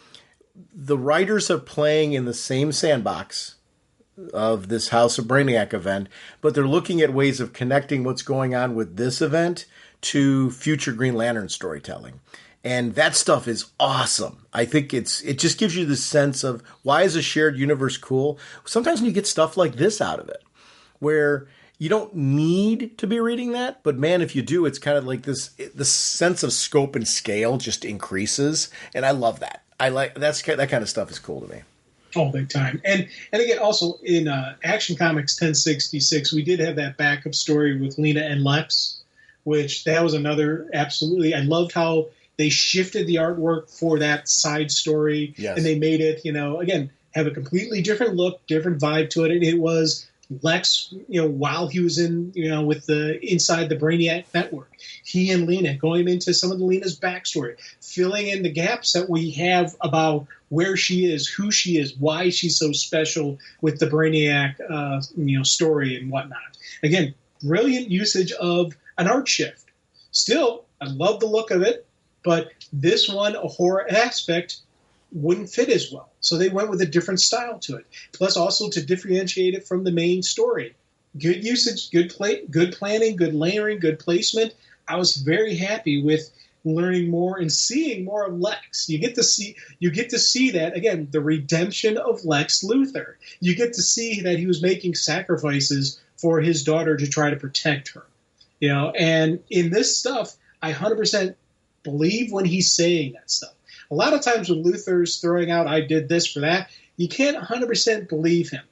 the writers are playing in the same sandbox of this House of Brainiac event, but they're looking at ways of connecting what's going on with this event to future Green Lantern storytelling. And that stuff is awesome. I think it just gives you the sense of why is a shared universe cool? Sometimes when you get stuff like this out of it, where you don't need to be reading that, but man, if you do, it's kind of like the sense of scope and scale just increases. And I love that. That kind of stuff is cool to me. Oh, big time. And again, also in Action Comics 1066, we did have that backup story with Lena and Lex, which that was another absolutely. I loved how they shifted the artwork for that side story. Yes. And they made it, again, have a completely different look, different vibe to it. And it was Lex, while he was in, with inside the Brainiac network, he and Lena going into some of Lena's backstory, filling in the gaps that we have about where she is, who she is, why she's so special with the Brainiac, story and whatnot. Again, brilliant usage of an art shift. Still, I love the look of it, but this one, a horror aspect, wouldn't fit as well. So they went with a different style to it. Plus, also to differentiate it from the main story. Good usage, good planning, good layering, good placement. I was very happy with learning more and seeing more of Lex. You get to see that, again, the redemption of Lex Luthor. You get to see that he was making sacrifices for his daughter to try to protect her. And in this stuff, I 100% believe when he's saying that stuff. A lot of times when Luthor's throwing out, I did this for that, you can't 100% believe him.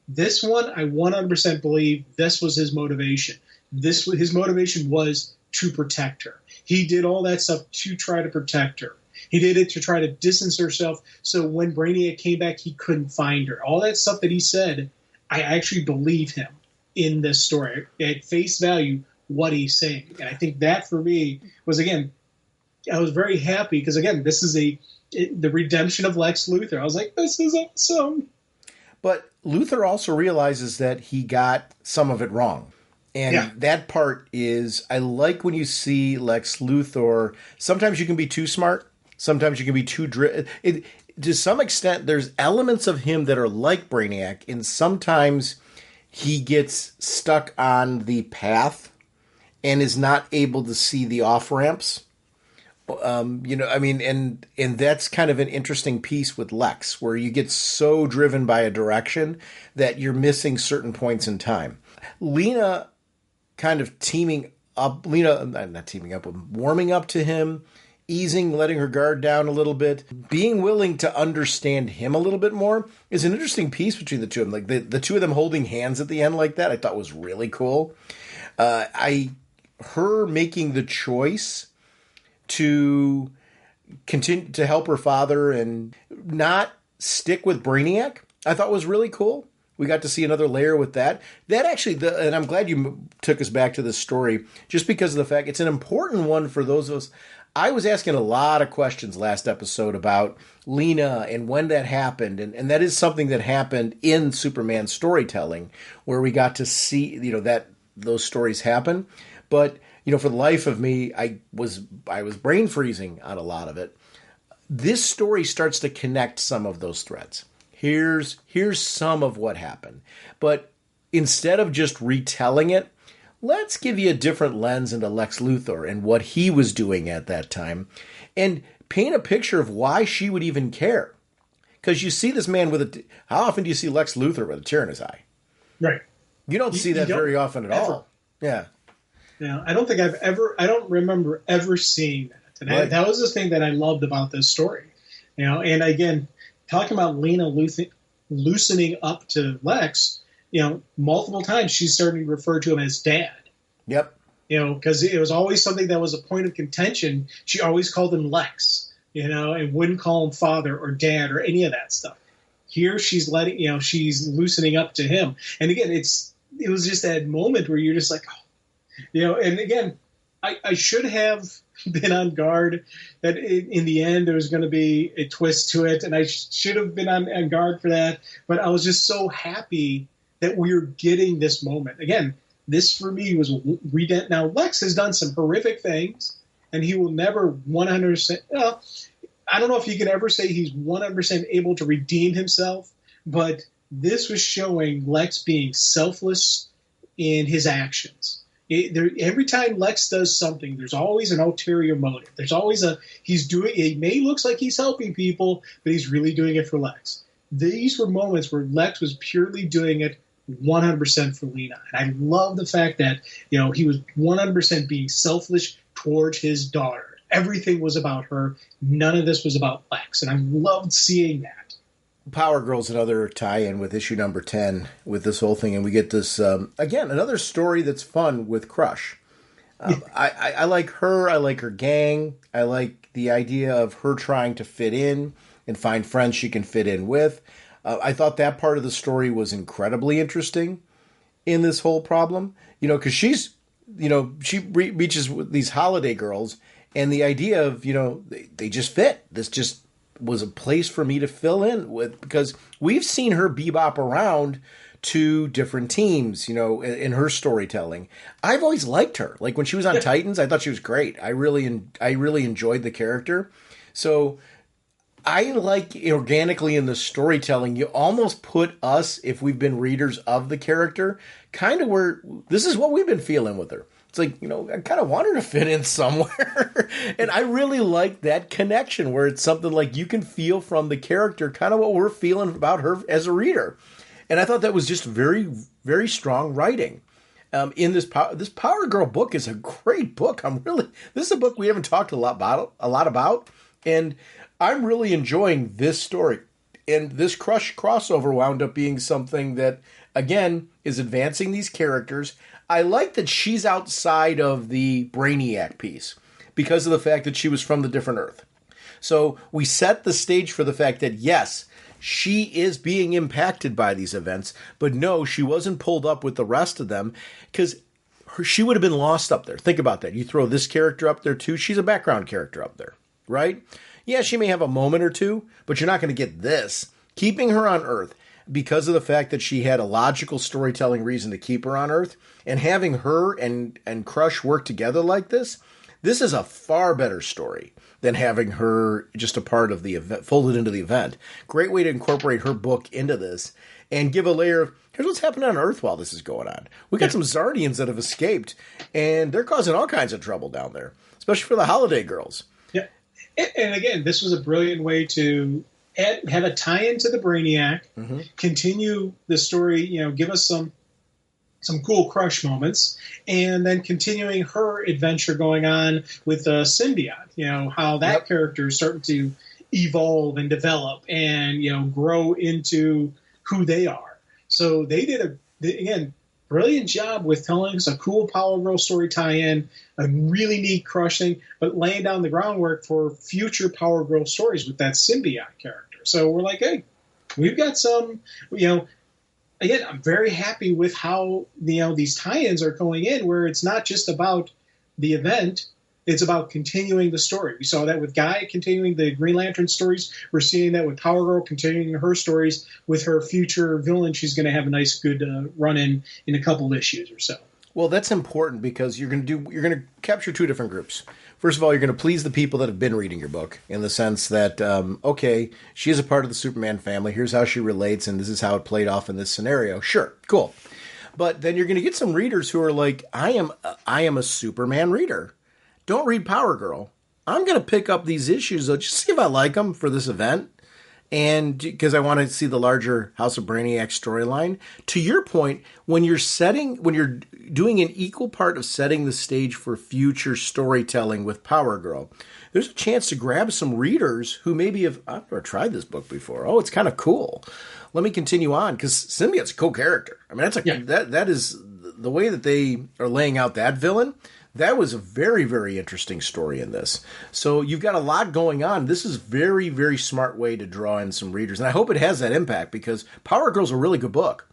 This one, I 100% believe this was his motivation. His motivation was to protect her. He did all that stuff to try to protect her. He did it to try to distance herself so when Brainiac came back, he couldn't find her. All that stuff that he said, I actually believe him in this story. At face value, what he's saying. And I think that for me was, again, I was very happy because, again, this is the redemption of Lex Luthor. I was like, this is awesome. But Luthor also realizes that he got some of it wrong. And that part is, I like when you see Lex Luthor, sometimes you can be too smart, sometimes you can be too to some extent, there's elements of him that are like Brainiac, and sometimes he gets stuck on the path and is not able to see the off-ramps. And that's kind of an interesting piece with Lex, where you get so driven by a direction that you're missing certain points in time. Lena kind of warming up to him, letting her guard down a little bit, being willing to understand him a little bit more is an interesting piece between the two of them. Like the two of them holding hands at the end like that, I thought was really cool. Her making the choice to continue to help her father and not stick with Brainiac, I thought was really cool. We got to see another layer with that. That actually, and I'm glad you took us back to this story, just because of the fact it's an important one for those of us. I was asking a lot of questions last episode about Lena and when that happened, and that is something that happened in Superman storytelling, where we got to see that those stories happen. But for the life of me, I was brain freezing on a lot of it. This story starts to connect some of those threads. Here's some of what happened. But instead of just retelling it, let's give you a different lens into Lex Luthor and what he was doing at that time and paint a picture of why she would even care. Because you see this man how often do you see Lex Luthor with a tear in his eye? Right. You don't see that very often at all. Yeah. Yeah, I don't remember ever seeing that. And right. That was the thing that I loved about this story. And again, talking about Lena loosening up to Lex, multiple times she's starting to refer to him as Dad. Yep. Because it was always something that was a point of contention. She always called him Lex, and wouldn't call him Father or Dad or any of that stuff. Here she's she's loosening up to him. And again, it was just that moment where you're just like, and again, I should have been on guard that in the end there was going to be a twist to it, and I should have been on guard for that. But I was just so happy that we were getting this moment. Again, this for me was Now, Lex has done some horrific things, and he will never 100%. I don't know if you can ever say he's 100% able to redeem himself, but this was showing Lex being selfless in his actions. Every time Lex does something, there's always an ulterior motive. There's always it may looks like he's helping people, but he's really doing it for Lex. These were moments where Lex was purely doing it 100% for Lena. And I love the fact that, he was 100% being selfish towards his daughter. Everything was about her. None of this was about Lex. And I loved seeing that. Power Girl's another tie-in with issue number 10 with this whole thing. And we get this, again, another story that's fun with Crush. I like her. I like her gang. I like the idea of her trying to fit in and find friends she can fit in with. I thought that part of the story was incredibly interesting in this whole problem. Because she's, she reaches these holiday girls, and the idea of, they just fit. This just was a place for me to fill in with, because we've seen her bebop around to different teams, in her storytelling. I've always liked her. Like when she was on Titans, I thought she was great. I really enjoyed the character. So I like organically in the storytelling, you almost put us, if we've been readers of the character, kind of where this is what we've been feeling with her. It's like, I kind of want her to fit in somewhere. And I really like that connection where it's something like you can feel from the character kind of what we're feeling about her as a reader. And I thought that was just very, very strong writing. In this Power Girl book is a great book. This is a book we haven't talked a lot about. And I'm really enjoying this story. And this Crush crossover wound up being something that, again, is advancing these characters. I like that she's outside of the Brainiac piece because of the fact that she was from the different Earth. So we set the stage for the fact that, yes, she is being impacted by these events, but no, she wasn't pulled up with the rest of them because she would have been lost up there. Think about that. You throw this character up there too. She's a background character up there, right? Yeah, she may have a moment or two, but you're not going to get this. Keeping her on Earth because of the fact that she had a logical storytelling reason to keep her on Earth, and having her and Crush work together like this is a far better story than having her just a part of the event, folded into the event. Great way to incorporate her book into this and give a layer of, here's what's happening on Earth while this is going on. We got some Zardians that have escaped, and they're causing all kinds of trouble down there, especially for the Holiday Girls. Yeah. And again, this was a brilliant way to have a tie-in to the Brainiac, continue the story, give us some cool Crush moments, and then continuing her adventure going on with Symbiote, how that character is starting to evolve and develop and, grow into who they are. So they did brilliant job with telling us a cool Power Girl story tie-in, a really neat Crush thing, but laying down the groundwork for future Power Girl stories with that Symbiote character. So we're like, hey, we've got some, again, I'm very happy with how, these tie-ins are going in where it's not just about the event, it's about continuing the story. We saw that with Guy continuing the Green Lantern stories. We're seeing that with Power Girl continuing her stories with her future villain. She's going to have a nice, good run in a couple issues or so. Well, that's important because you're going to capture two different groups. First of all, you're going to please the people that have been reading your book in the sense that, okay, she is a part of the Superman family. Here's how she relates, and this is how it played off in this scenario. Sure, cool. But then you're going to get some readers who are like, I am a Superman reader. Don't read Power Girl. I'm going to pick up these issues, though, just see if I like them for this event. And because I want to see the larger House of Brainiac storyline. To your point, when you're doing an equal part of setting the stage for future storytelling with Power Girl, there's a chance to grab some readers who maybe I've never tried this book before. Oh, it's kind of cool. Let me continue on because Symbiote's a cool character. I mean, that is the way that they are laying out that villain. That was a very, very interesting story in this. So you've got a lot going on. This is very, very smart way to draw in some readers. And I hope it has that impact because Power Girl's a really good book.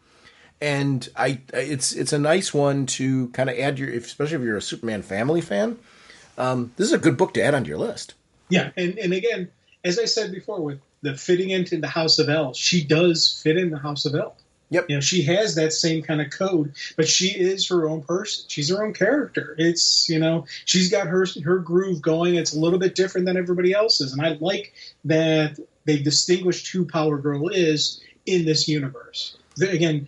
And it's a nice one to kind of add especially if you're a Superman family fan. This is a good book to add onto your list. Yeah. And again, as I said before, with the fitting into the House of L, she does fit in the House of L. Yep. She has that same kind of code, but she is her own person. She's her own character. It's, she's got her groove going. It's a little bit different than everybody else's. And I like that they distinguished who Power Girl is in this universe. Again,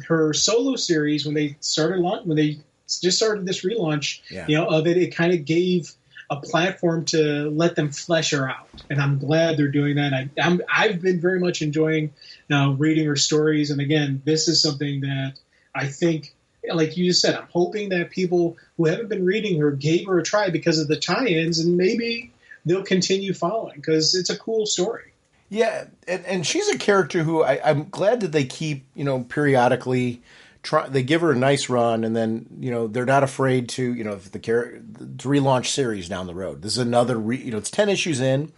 her solo series, when they just started this relaunch, of it, it kind of gave a platform to let them flesh her out. And I'm glad they're doing that. I've been very much enjoying reading her stories. And again, this is something that I think, like you just said, I'm hoping that people who haven't been reading her gave her a try because of the tie-ins, and maybe they'll continue following because it's a cool story. Yeah, and she's a character who I'm glad that they keep, periodically they give her a nice run, and then they're not afraid to to relaunch series down the road. This is another it's 10 issues in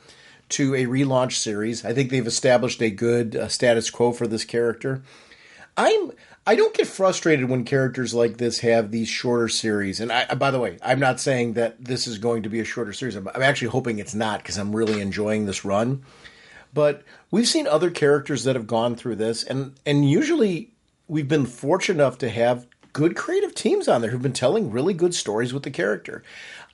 to a relaunch series. I think they've established a good status quo for this character. I don't get frustrated when characters like this have these shorter series. And by the way, I'm not saying that this is going to be a shorter series. I'm actually hoping it's not because I'm really enjoying this run. But we've seen other characters that have gone through this, and usually we've been fortunate enough to have good creative teams on there who've been telling really good stories with the character.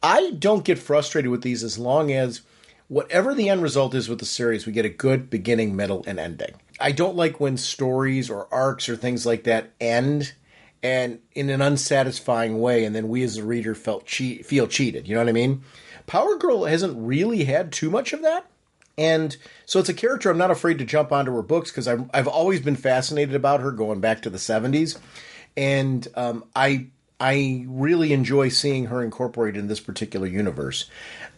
I don't get frustrated with these as long as whatever the end result is with the series, we get a good beginning, middle, and ending. I don't like when stories or arcs or things like that end and in an unsatisfying way, and then we as a reader feel cheated. You know what I mean? Power Girl hasn't really had too much of that. And so it's a character I'm not afraid to jump onto her books because I've always been fascinated about her going back to the 70s. And I really enjoy seeing her incorporated in this particular universe.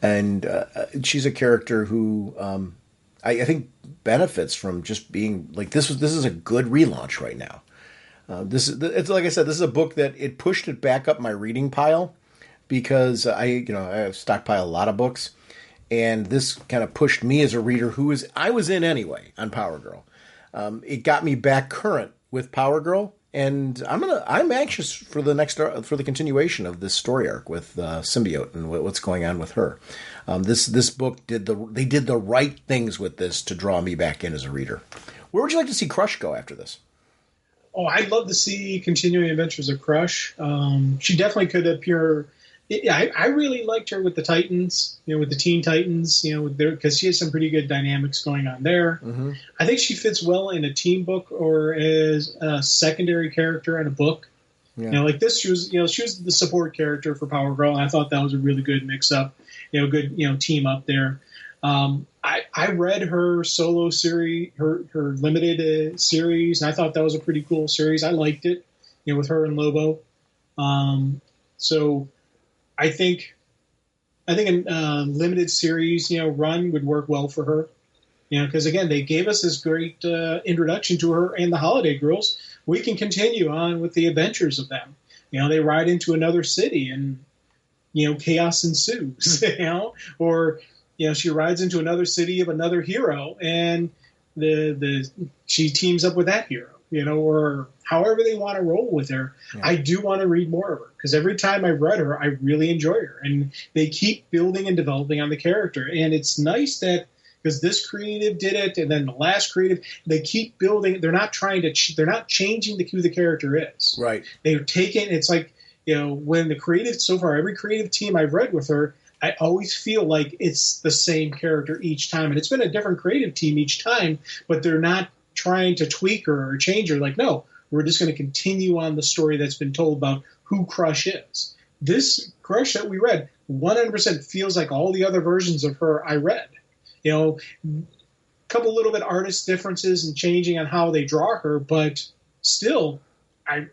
And she's a character who I think benefits from just being like this is a good relaunch right now. It's like I said, this is a book that it pushed it back up my reading pile because I stockpile a lot of books. And this kind of pushed me as a reader I was in anyway on Power Girl. It got me back current with Power Girl, and I'm anxious for the continuation of this story arc with Symbiote and what's going on with her. This book did the right things with this to draw me back in as a reader. Where would you like to see Crush go after this? Oh, I'd love to see continuing adventures of Crush. She definitely could appear. Yeah, I really liked her with the Titans, with the Teen Titans, because she has some pretty good dynamics going on there. Mm-hmm. I think she fits well in a teen book or as a secondary character in a book. Yeah. Like this, she was the support character for Power Girl, and I thought that was a really good mix-up, good team up there. I read her solo series, her limited series, and I thought that was a pretty cool series. I liked it, with her and Lobo. So. I think a limited series, run would work well for her, because again, they gave us this great introduction to her and the Holiday Girls. We can continue on with the adventures of them. They ride into another city and, chaos ensues, or, she rides into another city of another hero and she teams up with that hero, or however they want to roll with her. Yeah. I do want to read more of her because every time I've read her, I really enjoy her. And they keep building and developing on the character. And it's nice that because this creative did it and then the last creative, they keep building. They're not they're not changing who the character is. Right. They're taking, it's like, when the creative, so far, every creative team I've read with her, I always feel like it's the same character each time. And it's been a different creative team each time, but they're not trying to tweak her or change her. Like, no, we're just going to continue on the story that's been told about who Crush is. This Crush that we read 100% feels like all the other versions of her I read. A couple little bit artist differences and changing on how they draw her, but still, again,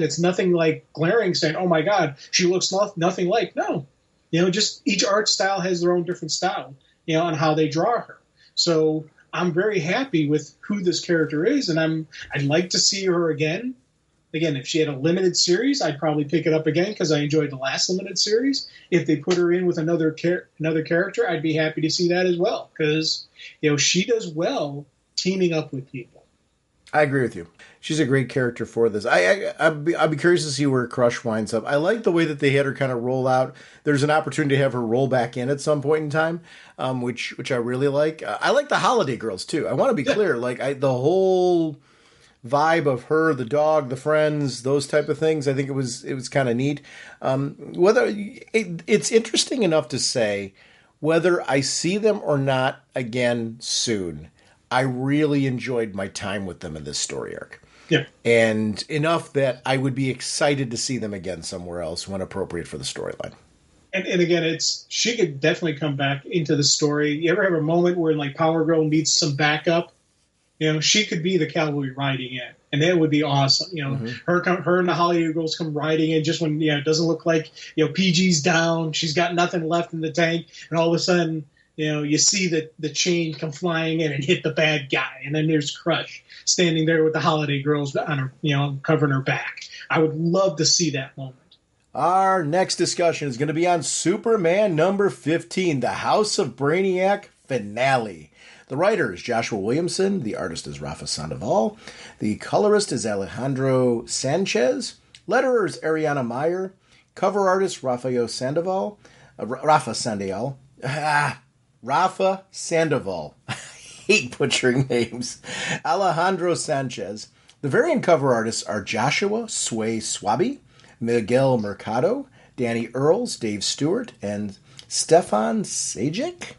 it's nothing like glaring saying, oh my God, she looks nothing like. No, just each art style has their own different style, on how they draw her. So I'm very happy with who this character is, and I'd like to see her again. Again, if she had a limited series, I'd probably pick it up again because I enjoyed the last limited series. If they put her in with another character, I'd be happy to see that as well because she does well teaming up with people. I agree with you. She's a great character for this. I'd be curious to see where Crush winds up. I like the way that they had her kind of roll out. There's an opportunity to have her roll back in at some point in time, which I really like. I like the Holiday Girls too. I want to be clear, the whole vibe of her, the dog, the friends, those type of things. I think it was kind of neat. It's interesting enough to say whether I see them or not again soon. I really enjoyed my time with them in this story arc. Yeah. And enough that I would be excited to see them again somewhere else when appropriate for the storyline. And again, she could definitely come back into the story. You ever have a moment where Power Girl needs some backup? She could be the cavalry riding in, and that would be awesome. Mm-hmm. Her and the Holiday Girls come riding in just when it doesn't look like PG's down, she's got nothing left in the tank, and all of a sudden you see the chain come flying in and hit the bad guy, and then there's Crush standing there with the Holiday Girls on her, covering her back. I would love to see that moment. Our next discussion is going to be on Superman number 15, the House of Brainiac finale. The writer is Joshua Williamson. The artist is Rafa Sandoval. The colorist is Alejandro Sanchez. Letterer is Ariana Meyer. Cover artist Rafa Sandoval. Rafa Sandoval. I hate butchering names. Alejandro Sanchez. The variant cover artists are Joshua Sway Swaby, Miguel Mercado, Danny Earls, Dave Stewart, and Stefan Sajic.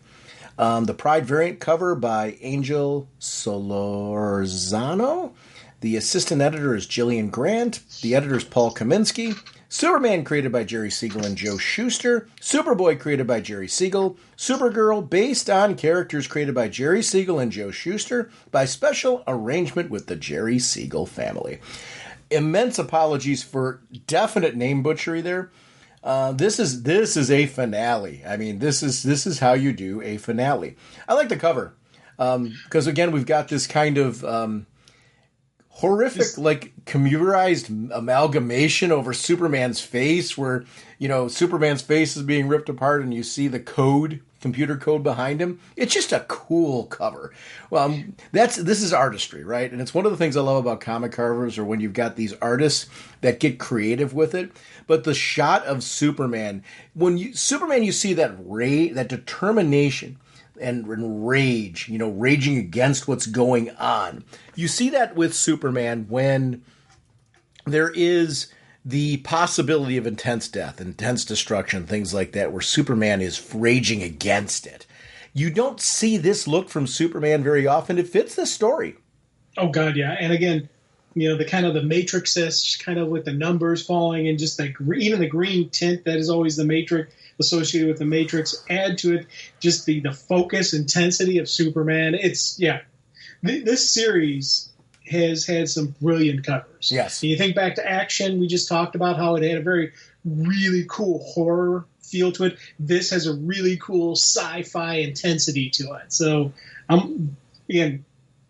The Pride variant cover by Angel Solorzano. The assistant editor is Gillian Grant. The editor is Paul Kaminsky. Superman created by Jerry Siegel and Joe Shuster. Superboy created by Jerry Siegel. Supergirl based on characters created by Jerry Siegel and Joe Shuster by special arrangement with the Jerry Siegel family. Immense apologies for definite name butchery there. This is a finale. I mean, this is how you do a finale. I like the cover because again we've got this kind of horrific, like, computerized amalgamation over Superman's face where, you know, Superman's face is being ripped apart and you see the computer code behind him. It's just a cool cover. Well, this is artistry, right? And it's one of the things I love about comic covers, or when you've got these artists that get creative with it. But the shot of Superman, you see that determination and rage, you know, raging against what's going on. You see that with Superman when there is the possibility of intense death, intense destruction, things like that, where Superman is raging against it. You don't see this look from Superman very often. It fits the story. Oh, God, yeah. And again, you know, the kind of the Matrix-ish, kind of with the numbers falling and just even the green tint that is always the Matrix associated with the Matrix, add to it just the focus, intensity of Superman. It's, yeah. This series has had some brilliant covers. Yes. And you think back to Action, we just talked about how it had a really cool horror feel to it. This has a really cool sci-fi intensity to it. So I'm, again,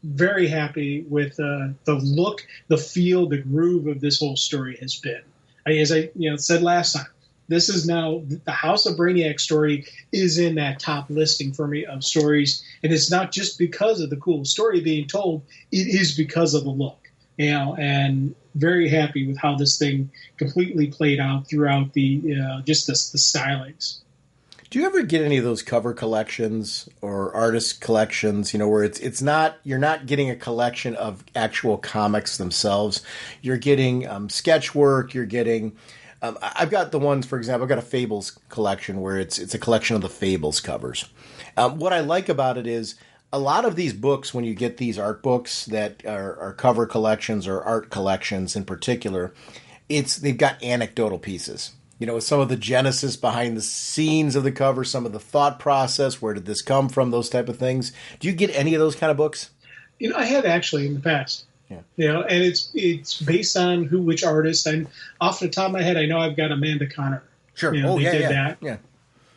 very happy with the look, the feel, the groove of this whole story has been. As I said last time, this is now the House of Brainiac story is in that top listing for me of stories, and it's not just because of the cool story being told; it is because of the look. You know, and very happy with how this thing completely played out throughout the just the stylings. Do you ever get any of those cover collections or artist collections, you know, where it's not, you're not getting a collection of actual comics themselves. You're getting sketch work, you're getting, I've got the ones, for example, I've got a Fables collection where it's a collection of the Fables covers. What I like about it is a lot of these books, when you get these art books that are cover collections or art collections in particular, they've got anecdotal pieces. You know, some of the genesis behind the scenes of the cover, some of the thought process, where did this come from, those type of things. Do you get any of those kind of books? You know, I have actually in the past. Yeah. You know, and it's based on which artist. And off the top of my head, I know I've got Amanda Connor. Sure. You know, did that. Yeah.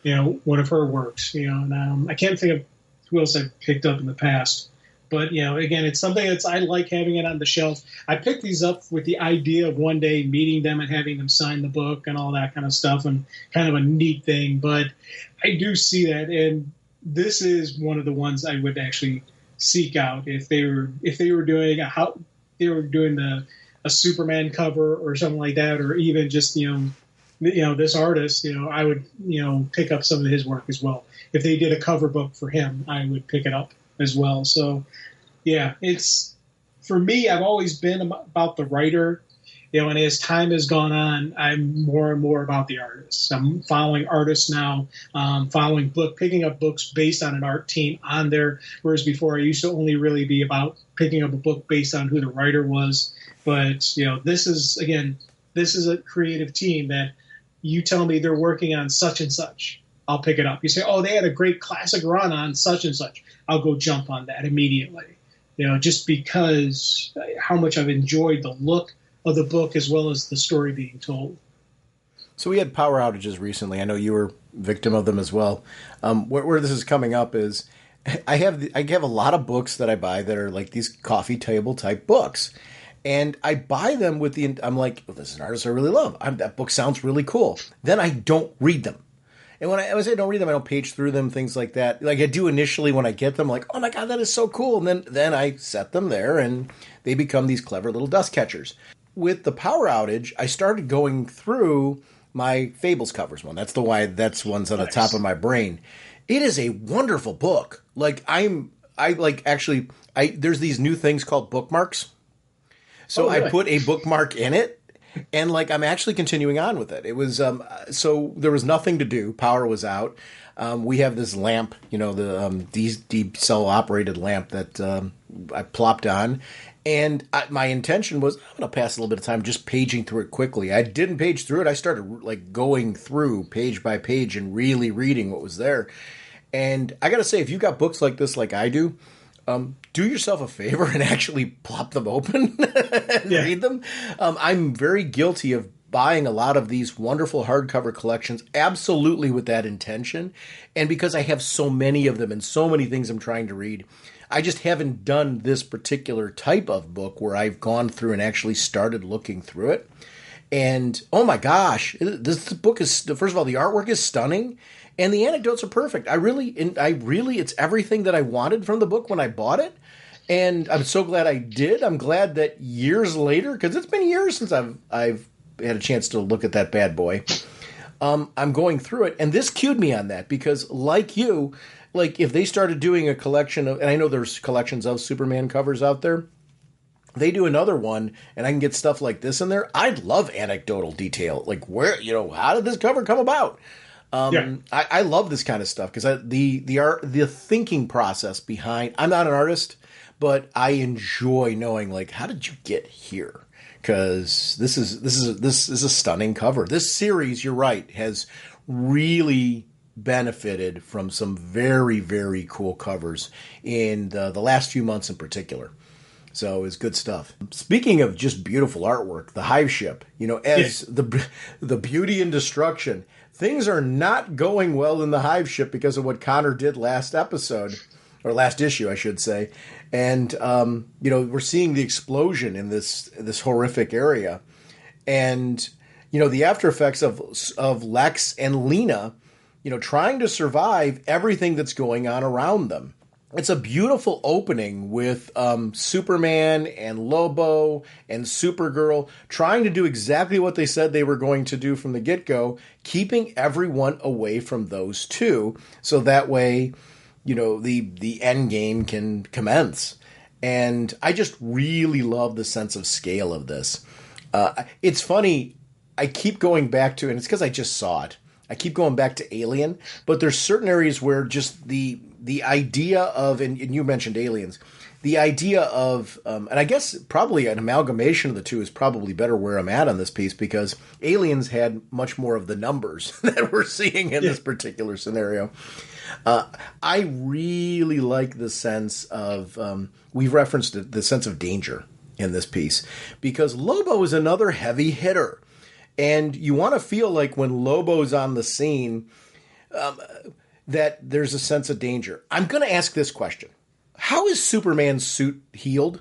You know, one of her works. You know, and I can't think of who else I've picked up in the past. But, you know, again, it's something I like having it on the shelf. I picked these up with the idea of one day meeting them and having them sign the book and all that kind of stuff, and kind of a neat thing. But I do see that, and this is one of the ones I would actually seek out if they were doing a Superman cover or something like that, or even just this artist. You know, I would pick up some of his work as well. If they did a cover book for him, I would pick it up as well. So, yeah, it's, for me, I've always been about the writer, you know, and as time has gone on, I'm more and more about the artists. I'm following artists now, picking up books based on an art team on there, whereas before I used to only really be about picking up a book based on who the writer was. But, you know, this is a creative team that you tell me they're working on such and such, I'll pick it up. You say, oh, they had a great classic run on such and such, I'll go jump on that immediately. You know, just because how much I've enjoyed the look of the book as well as the story being told. So we had power outages recently. I know you were victim of them as well. Where this is coming up is I have a lot of books that I buy that are like these coffee table type books. And I buy them I'm like, oh, this is an artist I really love. That book sounds really cool. Then I don't read them. And when I say don't read them, I don't page through them, things like that. Like I do initially when I get them, like, oh my God, that is so cool. And then I set them there and they become these clever little dust catchers. With the power outage, I started going through my Fables covers one. That's one's on the top of my brain. It is a wonderful book. Like there's these new things called bookmarks. So really? I put a bookmark in it. And like I'm actually continuing on with it. It was so there was nothing to do. Power was out. We have this lamp, the deep cell operated lamp that I plopped on. And my intention was, I'm going to pass a little bit of time just paging through it quickly. I didn't page through it. I started like going through page by page and really reading what was there. And I got to say, if you've got books like this, like I do yourself a favor and actually plop them open and read them. I'm very guilty of buying a lot of these wonderful hardcover collections absolutely with that intention. And because I have so many of them and so many things I'm trying to read, I just haven't done this particular type of book where I've gone through and actually started looking through it. And oh my gosh, this book is, first of all, the artwork is stunning and the anecdotes are perfect. I really, it's everything that I wanted from the book when I bought it. And I'm so glad I did. I'm glad that years later, because it's been years since I've had a chance to look at that bad boy. I'm going through it, and this cued me on that because, like you, like if they started doing a collection of, and I know there's collections of Superman covers out there, they do another one, and I can get stuff like this in there. I'd love anecdotal detail, like where, how did this cover come about? I love this kind of stuff because the thinking process behind. I'm not an artist, but I enjoy knowing like how did you get here. Because this is a stunning cover. This series, you're right, has really benefited from some very, very cool covers in the last few months in particular. So it's good stuff. Speaking of just beautiful artwork, the Hive Ship, as the beauty and destruction, things are not going well in the Hive Ship because of what Connor did last episode. Or last issue, I should say. And, we're seeing the explosion in this horrific area. And, the after effects of Lex and Lena, trying to survive everything that's going on around them. It's a beautiful opening with Superman and Lobo and Supergirl trying to do exactly what they said they were going to do from the get-go, keeping everyone away from those two. So that way, the end game can commence. And I just really love the sense of scale of this. It's funny, I keep going back to, and it's because I just saw it, I keep going back to Alien, but there's certain areas where just the idea of, and you mentioned Aliens, the idea of, and I guess probably an amalgamation of the two is probably better where I'm at on this piece because Aliens had much more of the numbers that we're seeing in this particular scenario. I really like the sense of, we've referenced it, the sense of danger in this piece because Lobo is another heavy hitter. And you want to feel like when Lobo's on the scene, that there's a sense of danger. I'm going to ask this question. How is Superman's suit healed?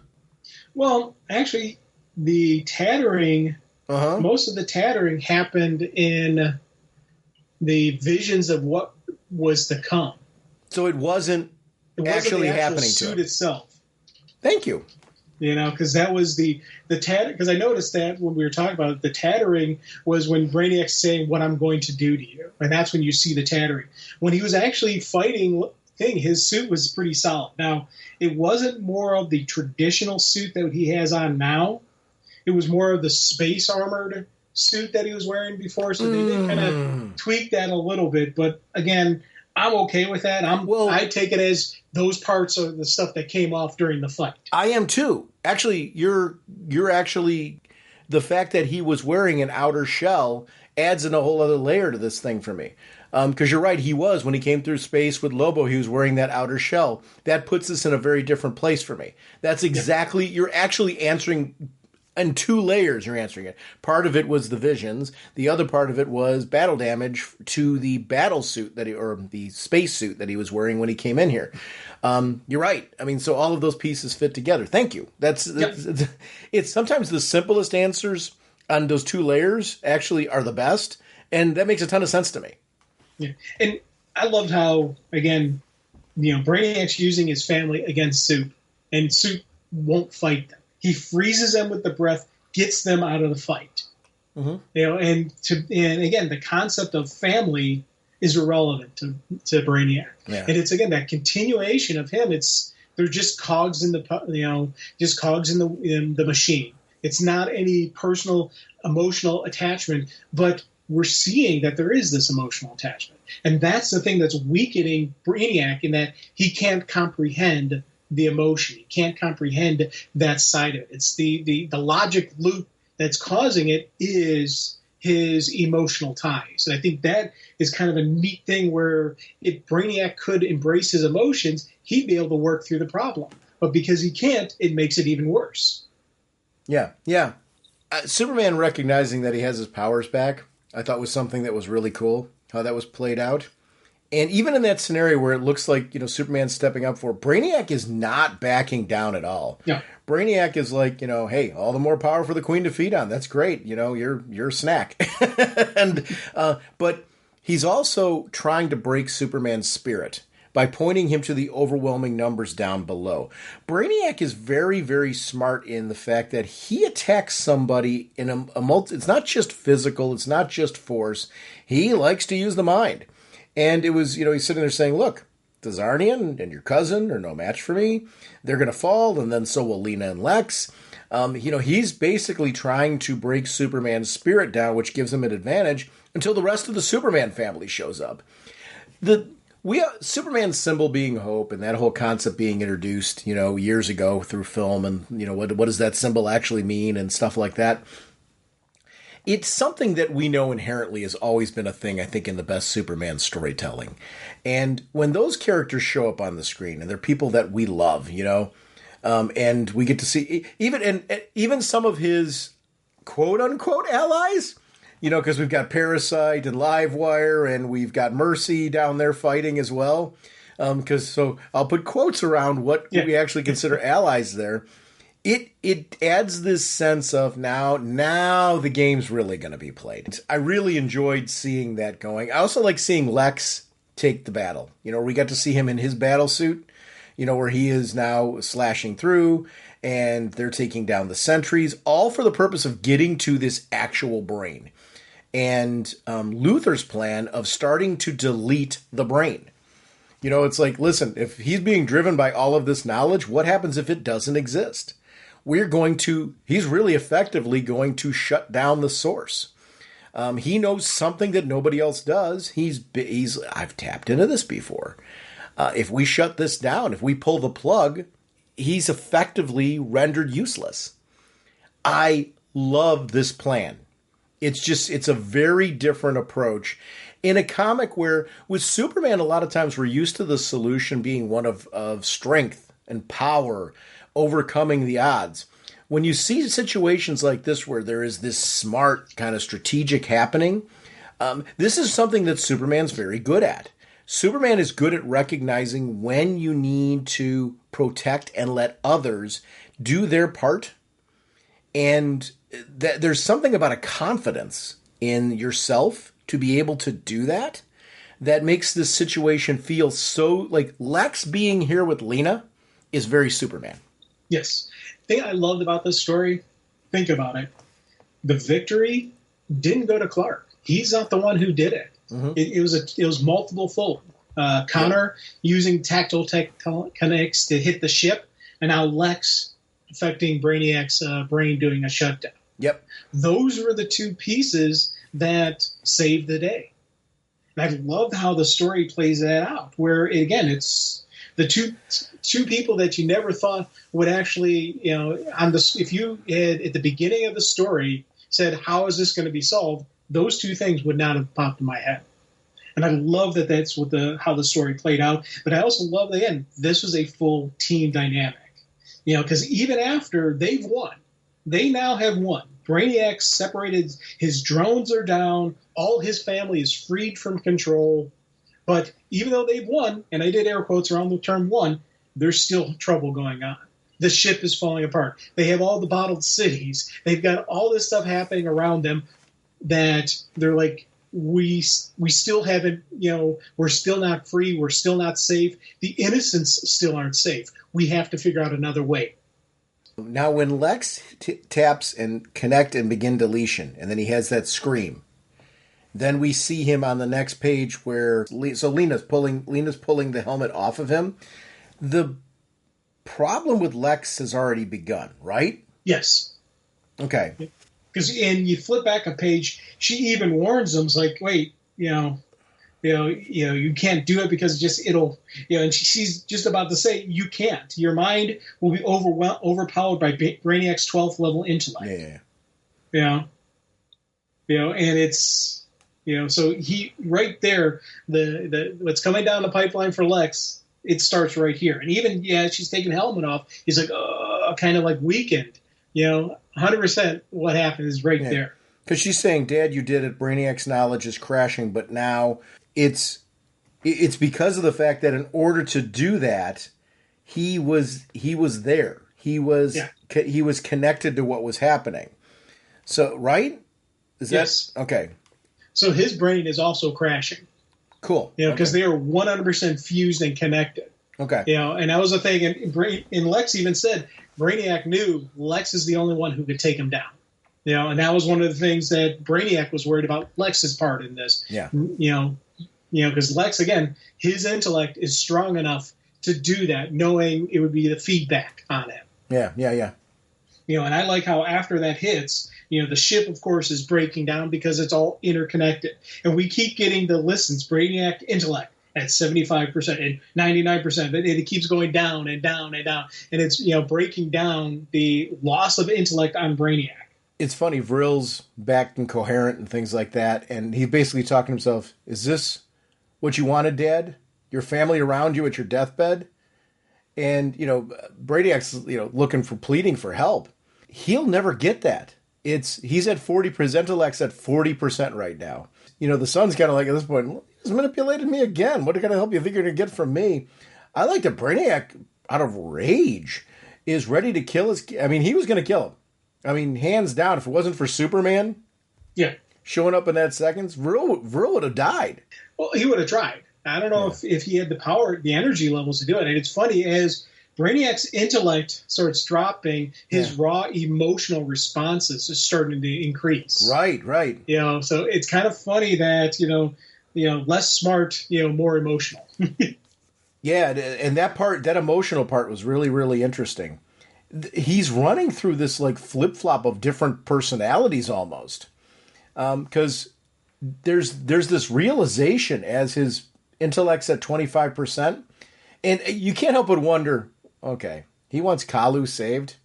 Well, actually, the tattering, most of the tattering happened in the visions of what was to come. So it wasn't actually happening to the suit itself. Thank you. Because that was the tatter. Because I noticed that when we were talking about it, the tattering was when Brainiac's saying what I'm going to do to you, and that's when you see the tattering. When he was actually fighting his suit was pretty solid. Now it wasn't more of the traditional suit that he has on now. It was more of the space armored suit that he was wearing before. So they did kind of tweak that a little bit. But again, I'm okay with that. I take it as those parts are the stuff that came off during the fight. I am too. Actually, you're actually, the fact that he was wearing an outer shell adds in a whole other layer to this thing for me. Because you're right, he was, when he came through space with Lobo, he was wearing that outer shell. That puts us in a very different place for me. That's exactly, you're actually answering in two layers, you're answering it. Part of it was the visions. The other part of it was battle damage to the battle suit or the space suit that he was wearing when he came in here. You're right. I mean, so all of those pieces fit together. Thank you. It's sometimes the simplest answers on those two layers actually are the best. And that makes a ton of sense to me. Yeah. And I loved how, again, Brainiac's using his family against Suit, and Suit won't fight them. He freezes them with the breath, gets them out of the fight. Mm-hmm. And again, the concept of family is irrelevant to Brainiac. Yeah. And it's again that continuation of him. They're just cogs in the in the machine. It's not any personal emotional attachment, but we're seeing that there is this emotional attachment. And that's the thing that's weakening Brainiac, in that he can't comprehend the emotion. He can't comprehend that side of it. It's the logic loop that's causing it is his emotional ties. And I think that is kind of a neat thing, where if Brainiac could embrace his emotions, he'd be able to work through the problem. But because he can't, it makes it even worse. Yeah. Superman recognizing that he has his powers back, I thought was something that was really cool, how that was played out. And even in that scenario where it looks like, Superman's stepping up for it, Brainiac is not backing down at all. Yeah. Brainiac is like, hey, all the more power for the Queen to feed on. That's great. You're a snack. But he's also trying to break Superman's spirit by pointing him to the overwhelming numbers down below. Brainiac is very, very smart in the fact that he attacks somebody in a it's not just physical, it's not just force. He likes to use the mind. And it was, he's sitting there saying, look, the Zarnian and your cousin are no match for me. They're going to fall, and then so will Lena and Lex. He's basically trying to break Superman's spirit down, which gives him an advantage until the rest of the Superman family shows up. Superman's symbol being hope, and that whole concept being introduced, years ago through film, and what does that symbol actually mean and stuff like that. It's something that we know inherently has always been a thing, I think, in the best Superman storytelling. And when those characters show up on the screen, and they're people that we love, and we get to see even some of his quote unquote allies. Because we've got Parasite and Livewire, and we've got Mercy down there fighting as well. So I'll put quotes around what we actually consider allies there. It adds this sense of now the game's really going to be played. I really enjoyed seeing that going. I also like seeing Lex take the battle. We got to see him in his battle suit, where he is now slashing through, and they're taking down the sentries, all for the purpose of getting to this actual brain. And Luthor's plan of starting to delete the brain. It's like, listen, if he's being driven by all of this knowledge, what happens if it doesn't exist? He's really effectively going to shut down the source. He knows something that nobody else does. I've tapped into this before. If we shut this down, if we pull the plug, he's effectively rendered useless. I love this plan. It's a very different approach in a comic where with Superman, a lot of times we're used to the solution being one of strength and power, overcoming the odds. When you see situations like this where there is this smart kind of strategic happening, this is something that Superman's very good at. Superman is good at recognizing when you need to protect and let others do their part. And there's something about a confidence in yourself to be able to do that makes this situation feel so like Lex being here with Lena is very Superman. Yes. The thing I loved about this story, think about it. The victory didn't go to Clark. He's not the one who did it. Mm-hmm. It was multiple fold. Connor using tactile connects to hit the ship, and now Lex affecting Brainiac's brain doing a shutdown. Yep. Those were the two pieces that saved the day. And I love how the story plays that out, where, again, it's the two people that you never thought would actually, if you had at the beginning of the story said, how is this going to be solved? Those two things would not have popped in my head. And I love that that's how the story played out. But I also love the end. This was a full team dynamic. Because even after they've won, they now have won. Brainiac separated, his drones are down, all his family is freed from control. But even though they've won, and I did air quotes around the term won, there's still trouble going on. The ship is falling apart. They have all the bottled cities. They've got all this stuff happening around them that they're like, we still haven't, we're still not free. We're still not safe. The innocents still aren't safe. We have to figure out another way. Now, when Lex taps and connect and begin deletion, and then he has that scream, then we see him on the next page where Lena's pulling the helmet off of him. The problem with Lex has already begun, right? Yes. Okay. Because and you flip back a page, she even warns them, like, wait, you can't do it because it'll, and she's just about to say, you can't. Your mind will be overpowered by Brainiac's 12th level intellect. Yeah. And it's, so he, right there, the what's coming down the pipeline for Lex, it starts right here. And even, she's taking the helmet off, he's like, kind of like weakened. 100% what happened is right there. Because she's saying, Dad, you did it. Brainiac's knowledge is crashing, but now it's because of the fact that in order to do that, he was there. He was connected to what was happening. So, right? Yes. Okay. So his brain is also crashing. Cool. Because they are 100% fused and connected. Okay. And that was the thing. And Lex even said Brainiac knew Lex is the only one who could take him down. And that was one of the things that Brainiac was worried about Lex's part in this. Yeah. Because Lex, again, his intellect is strong enough to do that, knowing it would be the feedback on him. Yeah. And I like how after that hits, the ship, of course, is breaking down because it's all interconnected. And we keep getting the listens, Brainiac intellect at 75% and 99%, but it keeps going down and down and down. And it's, breaking down the loss of intellect on Brainiac. It's funny, Vril's back incoherent and things like that, and he's basically talking to himself, is this what you wanted, Dad? Your family around you at your deathbed? And, Brainiac's, pleading for help. He'll never get that. He's at 40%, intellect's at 40% right now. The son's kind of like, at this point, he's manipulated me again. What kind of help you think you're going to get from me? I like that Brainiac, out of rage, is ready to kill he was going to kill him. Hands down, if it wasn't for Superman showing up in that seconds, Vril would have died. Well, he would have tried. I don't know if he had the power, the energy levels to do it. And it's funny, as Brainiac's intellect starts dropping, his raw emotional responses is starting to increase. Right. So it's kind of funny that, less smart, more emotional. Yeah, and that emotional part was really, really interesting. He's running through this like flip-flop of different personalities almost. Because there's this realization as his intellect's at 25%. And you can't help but wonder, okay, he wants Kalu saved.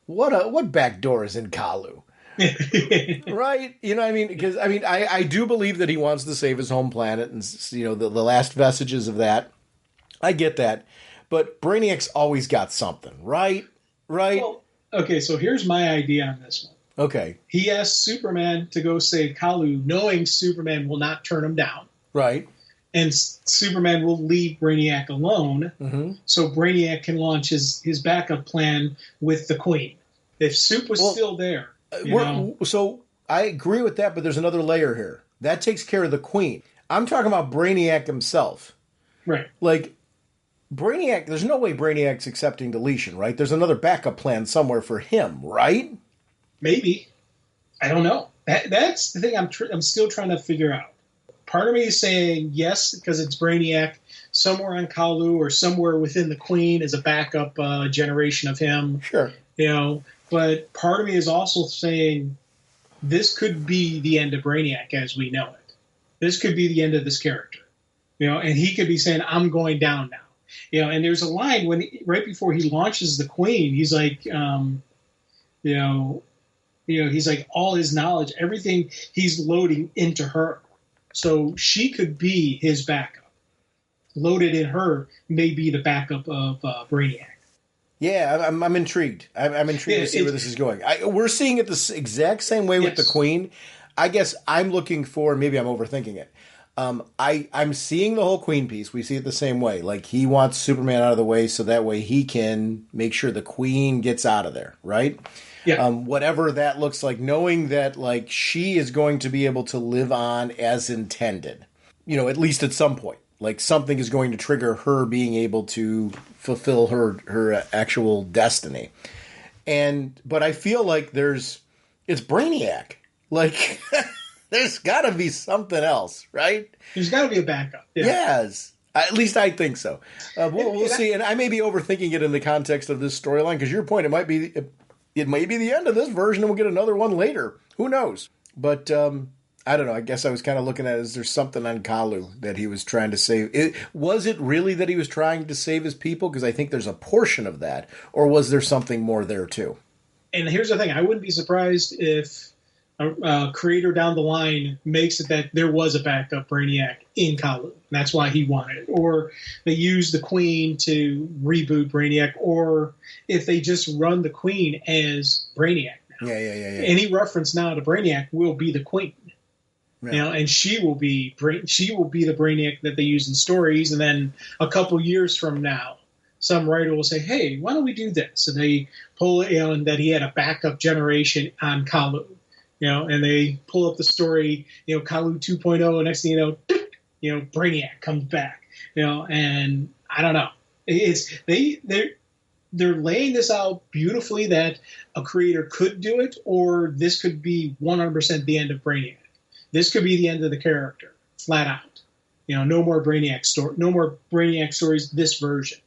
What back door is in Kalu? Right? Because I do believe that he wants to save his home planet and the last vestiges of that. I get that. But Brainiac's always got something, right? Right. Well, okay, so here's my idea on this one. Okay. He asked Superman to go save Kalu, knowing Superman will not turn him down. Right. And Superman will leave Brainiac alone, so Brainiac can launch his backup plan with the Queen. If Soup was still there. So I agree with that, but there's another layer here. That takes care of the Queen. I'm talking about Brainiac himself. Right. Like, Brainiac, there's no way Brainiac's accepting deletion, right? There's another backup plan somewhere for him, right? Maybe. I don't know. That's the thing I'm still trying to figure out. Part of me is saying yes, because it's Brainiac somewhere on Kalu or somewhere within the Queen as a backup generation of him. Sure. But part of me is also saying this could be the end of Brainiac as we know it. This could be the end of this character. And he could be saying, I'm going down now. And there's a line right before he launches the Queen, he's like, he's like all his knowledge, everything he's loading into her. So she could be his backup. Loaded in her may be the backup of Brainiac. Yeah, I'm intrigued. I'm intrigued to see where this is going. We're seeing it the exact same way with the Queen. I guess I'm looking for, maybe I'm overthinking it. I'm seeing the whole Queen piece. We see it the same way. Like, he wants Superman out of the way so that way he can make sure the Queen gets out of there, right? Yeah. Whatever that looks like, knowing that, like, she is going to be able to live on as intended, at least at some point. Like, something is going to trigger her being able to fulfill her actual destiny. But I feel like it's Brainiac. Like, there's got to be something else, right? There's got to be a backup. Yeah. Yes. At least I think so. We'll see. And I may be overthinking it in the context of this storyline, because your point, it might be it may be the end of this version and we'll get another one later. Who knows? But I don't know. I guess I was kind of looking at it as there's something on Kalu that he was trying to save. Was it really that he was trying to save his people? Because I think there's a portion of that. Or was there something more there too? And here's the thing. I wouldn't be surprised if a creator down the line makes it that there was a backup Brainiac in Kalu. And that's why he wanted it. Or they use the Queen to reboot Brainiac. Or if they just run the Queen as Brainiac now. Yeah. Any reference now to Brainiac will be the Queen. Yeah. You know, and she will be the Brainiac that they use in stories. And then a couple years from now, some writer will say, hey, why don't we do this? And they pull it, and that he had a backup generation on Kalu. And they pull up the story, Kalu 2.0, and next thing you know, Brainiac comes back, and I don't know. They're laying this out beautifully that a creator could do it, or this could be 100% the end of Brainiac. This could be the end of the character, flat out. No more Brainiac stories, this version.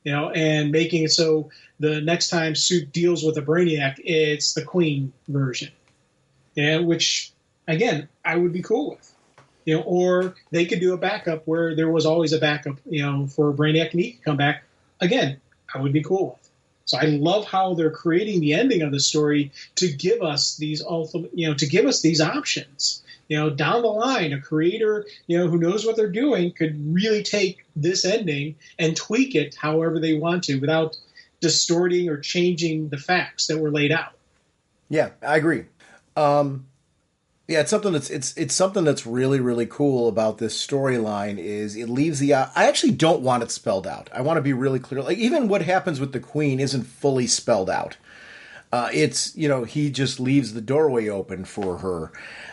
And making it so the next time Suit deals with a Brainiac, it's the Queen version. Which, again, I would be cool with. Or they could do a backup where there was always a backup, for Brainiac and he could come back. Again, I would be cool with. So I love how they're creating the ending of the story to give us these these options. Down the line, a creator, who knows what they're doing could really take this ending and tweak it however they want to without distorting or changing the facts that were laid out. Yeah, I agree. It's something that's really, really cool about this storyline is it leaves I actually don't want it spelled out. I want to be really clear. Like, even what happens with the Queen isn't fully spelled out. He just leaves the doorway open for her.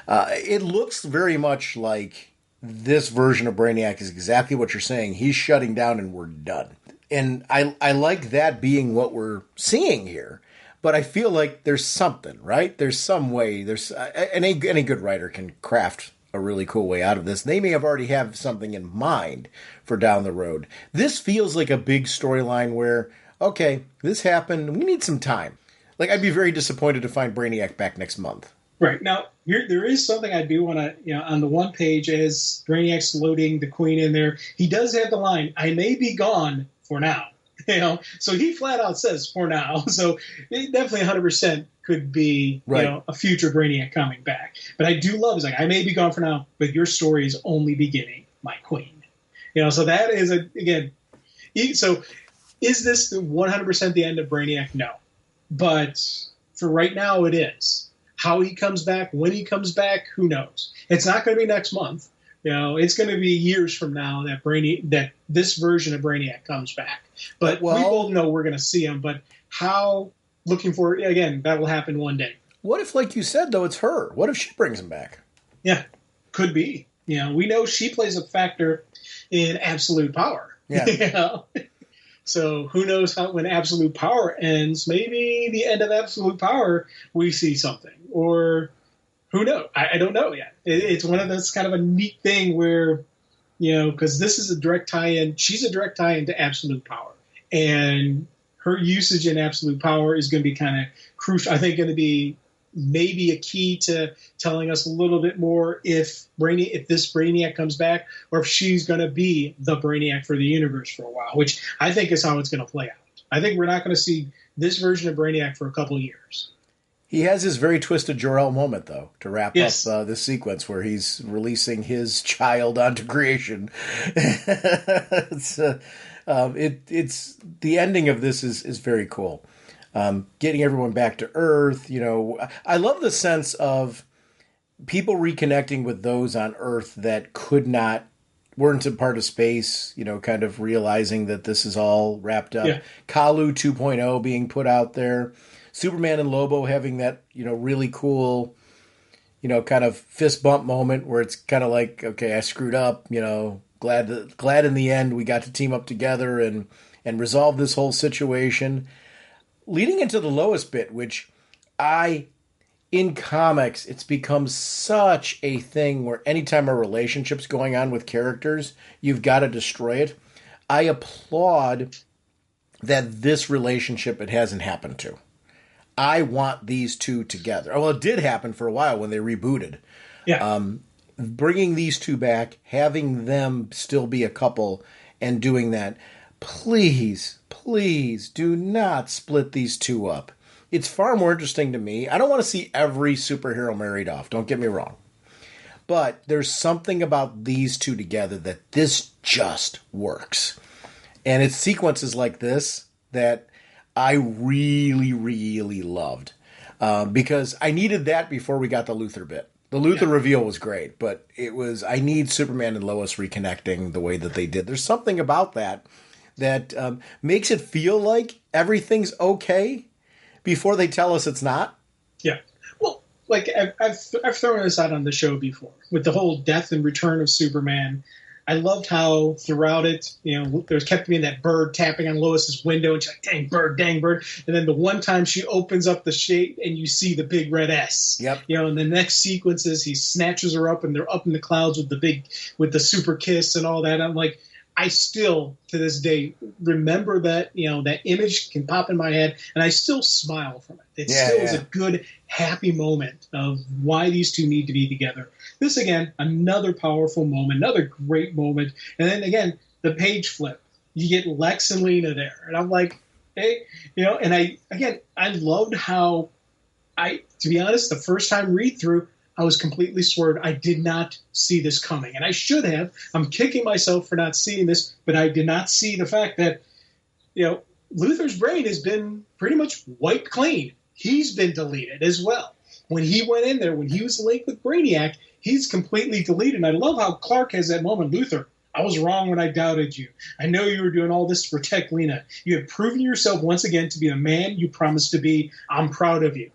It looks very much like this version of Brainiac is exactly what you're saying. He's shutting down and we're done. And I like that being what we're seeing here. But I feel like there's something, right? There's some way. There's any good writer can craft a really cool way out of this. They may have already have something in mind for down the road. This feels like a big storyline where, okay, this happened. We need some time. Like, I'd be very disappointed to find Brainiac back next month. Right. Now, there is something I do want to, on the one page as Brainiac's loading the Queen in there, he does have the line, I may be gone for now. So he flat out says for now. So it definitely 100% could be, right, a future Brainiac coming back. But I do love, it's like, I may be gone for now, but your story is only beginning, my Queen. So that is, again, so is this 100% the end of Brainiac? No. But for right now, it is. How he comes back, when he comes back, who knows? It's not going to be next month. It's going to be years from now that this version of Brainiac comes back. But we both know we're going to see him. But how? Looking for, again, that will happen one day. What if, like you said, though, it's her? What if she brings him back? Yeah, could be. We know she plays a factor in Absolute Power. Yeah. So who knows when Absolute Power ends? Maybe the end of Absolute Power, we see something. Or who knows? I don't know yet. It's one of those kind of a neat thing where, because this is a direct tie-in. She's a direct tie-in to Absolute Power. And her usage in Absolute Power is going to be kind of crucial. I think going to be maybe a key to telling us a little bit more if this Brainiac comes back, or if she's going to be the Brainiac for the universe for a while, which I think is how it's going to play out. I think we're not going to see this version of Brainiac for a couple years. He has his very twisted Jor-El moment, though, to wrap up this sequence where he's releasing his child onto creation. It's the ending of this is very cool. Getting everyone back to Earth, I love the sense of people reconnecting with those on Earth that weren't a part of space, kind of realizing that this is all wrapped up. Yeah. Kalu 2.0 being put out there. Superman and Lobo having that, really cool, kind of fist bump moment where it's kind of like, okay, I screwed up, glad in the end we got to team up together and resolve this whole situation. Leading into the Lois bit, which in comics, it's become such a thing where anytime a relationship's going on with characters, you've got to destroy it. I applaud that this relationship it hasn't happened to. I want these two together. Well, it did happen for a while when they rebooted. Yeah. Bringing these two back, having them still be a couple, and doing that. Please, please do not split these two up. It's far more interesting to me. I don't want to see every superhero married off. Don't get me wrong. But there's something about these two together that this just works. And it's sequences like this that I really, really loved. Because I needed that before we got the Luthor bit. The Luthor reveal was great, but I need Superman and Lois reconnecting the way that they did. There's something about that makes it feel like everything's okay before they tell us it's not. Yeah. Well, like I've thrown this out on the show before with the whole death and return of Superman. I loved how throughout it, there kept being that bird tapping on Lois's window, and she's like, dang bird, dang bird. And then the one time she opens up the shade and you see the big red S. Yep. And the next sequence is he snatches her up and they're up in the clouds with the super kiss and all that. I'm like, I still, to this day, remember that, that image can pop in my head, and I still smile from it. It still is a good, happy moment of why these two need to be together. This, again, another powerful moment, another great moment. And then, again, the page flip. You get Lex and Lena there. And I'm like, hey, and I loved how to be honest, the first time read through, I was completely swerved. I did not see this coming, and I should have. I'm kicking myself for not seeing this, but I did not see the fact that, Luthor's brain has been pretty much wiped clean. He's been deleted as well. When he went in there, when he was linked with Brainiac, he's completely deleted. And I love how Clark has that moment. Luthor, I was wrong when I doubted you. I know you were doing all this to protect Lena. You have proven yourself once again to be the man you promised to be. I'm proud of you.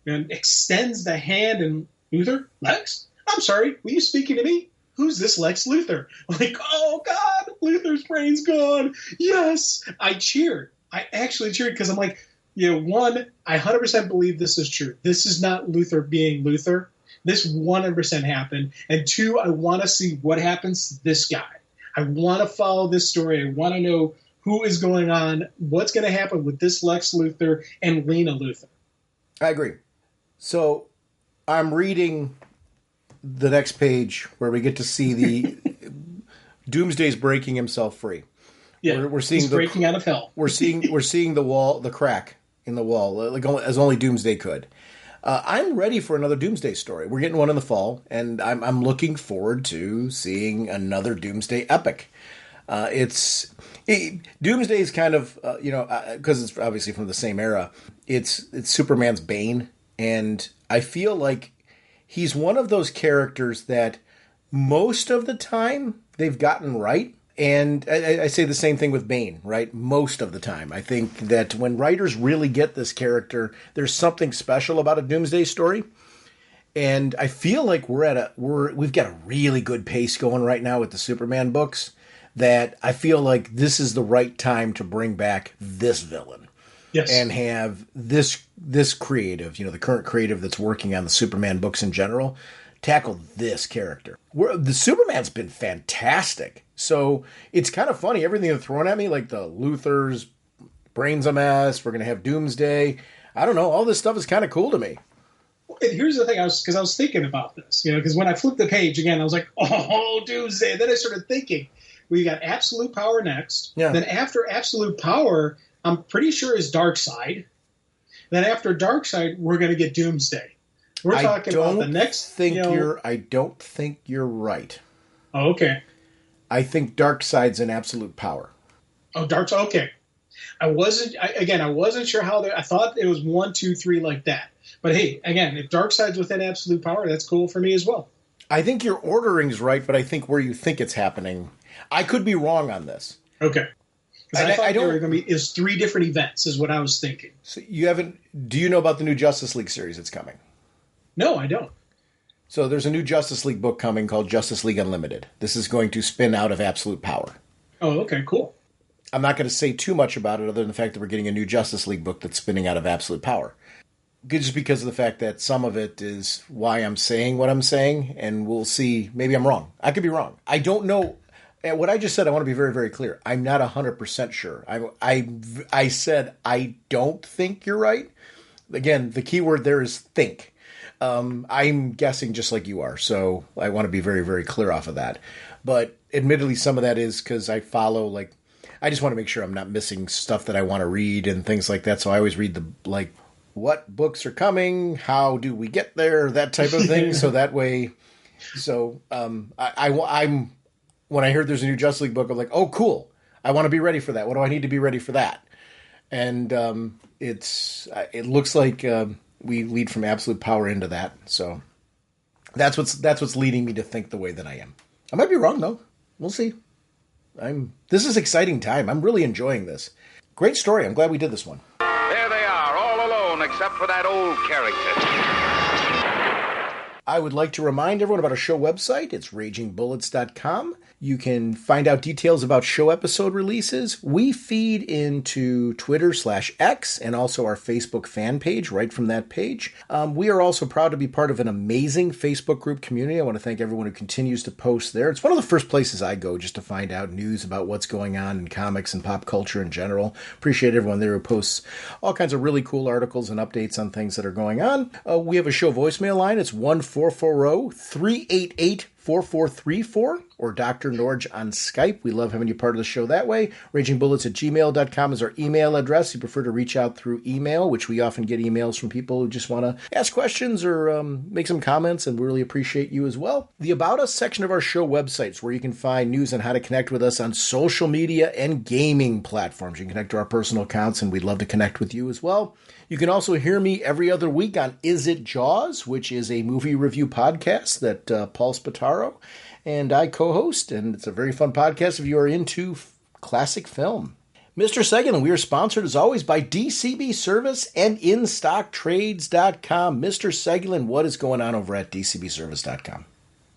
And extends the hand, and Luthor, Lex, I'm sorry, were you speaking to me? Who's this Lex Luthor? I'm like, oh, God, Luthor's brain's gone. Yes. I cheered. I actually cheered because I'm like, one, I 100% believe this is true. This is not Luthor being Luthor. This 100% happened. And two, I want to see what happens to this guy. I want to follow this story. I want to know who is going on, what's going to happen with this Lex Luthor and Lena Luthor. I agree. So I'm reading the next page where we get to see the Doomsday's breaking himself free. Yeah, we're seeing he's breaking out of hell. We're seeing the wall, the crack in the wall, like as only Doomsday could. I'm ready for another Doomsday story. We're getting one in the fall, and I'm looking forward to seeing another Doomsday epic. Doomsday is kind of because it's obviously from the same era. It's Superman's bane. And I feel like he's one of those characters that most of the time they've gotten right. And I say the same thing with Bane, right? Most of the time. I think that when writers really get this character, there's something special about a Doomsday story. And I feel like we've got a really good pace going right now with the Superman books, that I feel like this is the right time to bring back this villain. Yes. And have this creative, the current creative that's working on the Superman books in general, tackle this character. The Superman's been fantastic. So it's kind of funny, everything they're throwing at me, like the Luthor's brain's a mess, we're going to have Doomsday. I don't know, all this stuff is kind of cool to me. And here's the thing, I was thinking about this, because when I flipped the page again, I was like, oh, Doomsday. And then I started thinking, we got Absolute Power next. Yeah. Then after Absolute Power, I'm pretty sure is Darkseid. Then after Darkseid, we're going to get Doomsday. We're talking about the next. I don't think you're right. Oh, okay. I think Darkseid's in Absolute Power. Oh, Darkseid. Okay. I wasn't sure how. I thought it was 1, 2, 3 like that. But hey, again, if Darkseid's within Absolute Power, that's cool for me as well. I think your ordering's right, but I think where you think it's happening, I could be wrong on this. Okay. I thought there were going to be is 3 different events, is what I was thinking. So do you know about the new Justice League series that's coming? No, I don't. So there's a new Justice League book coming called Justice League Unlimited. This is going to spin out of Absolute Power. Oh, okay, cool. I'm not going to say too much about it other than the fact that we're getting a new Justice League book that's spinning out of Absolute Power. Just because of the fact that some of it is why I'm saying what I'm saying, and we'll see. Maybe I'm wrong. I could be wrong. I don't know. And what I just said, I want to be very, very clear. I'm not 100% sure. I said I don't think you're right. again, the key word there is think. I'm guessing just like you are, so I want to be very, very clear off of that. But admittedly, some of that is because I follow, like, I just want to make sure I'm not missing stuff that I want to read and things like that. So I always read the, like, what books are coming, how do we get there, that type of thing. So that way, I'm when I heard there's a new Justice League book, I'm like, oh, cool. I want to be ready for that. What do I need to be ready for that? And it looks like we lead from absolute power into that. So that's what's leading me to think the way that I am. I might be wrong though. We'll see. This is exciting time. I'm really enjoying this. Great story. I'm glad we did this one. There they are, all alone except for that old character. I would like to remind everyone about our show website. It's ragingbullets.com. You can find out details about show episode releases. We feed into Twitter/X and also our Facebook fan page right from that page. We are also proud to be part of an amazing Facebook group community. I want to thank everyone who continues to post there. It's one of the first places I go just to find out news about what's going on in comics and pop culture in general. Appreciate everyone there who posts all kinds of really cool articles and updates on things that are going on. We have a show voicemail line. It's 1-440-388-4434 or drnorge on Skype. We love having you part of the show that way. RagingBullets@gmail.com is our email address. You prefer to reach out through email, which we often get emails from people who just want to ask questions or make some comments, and we really appreciate you as well. The About Us section of our show websites, where you can find news on how to connect with us on social media and gaming platforms. You can connect to our personal accounts, and we'd love to connect with you as well. You can also hear me every other week on Is It Jaws, which is a movie review podcast that Paul Spataro and I co-host, and it's a very fun podcast if you are into classic film. Mr. Seguin, we are sponsored as always by DCB Service and InStockTrades.com. Mr. Seguin, what is going on over at DCBService.com?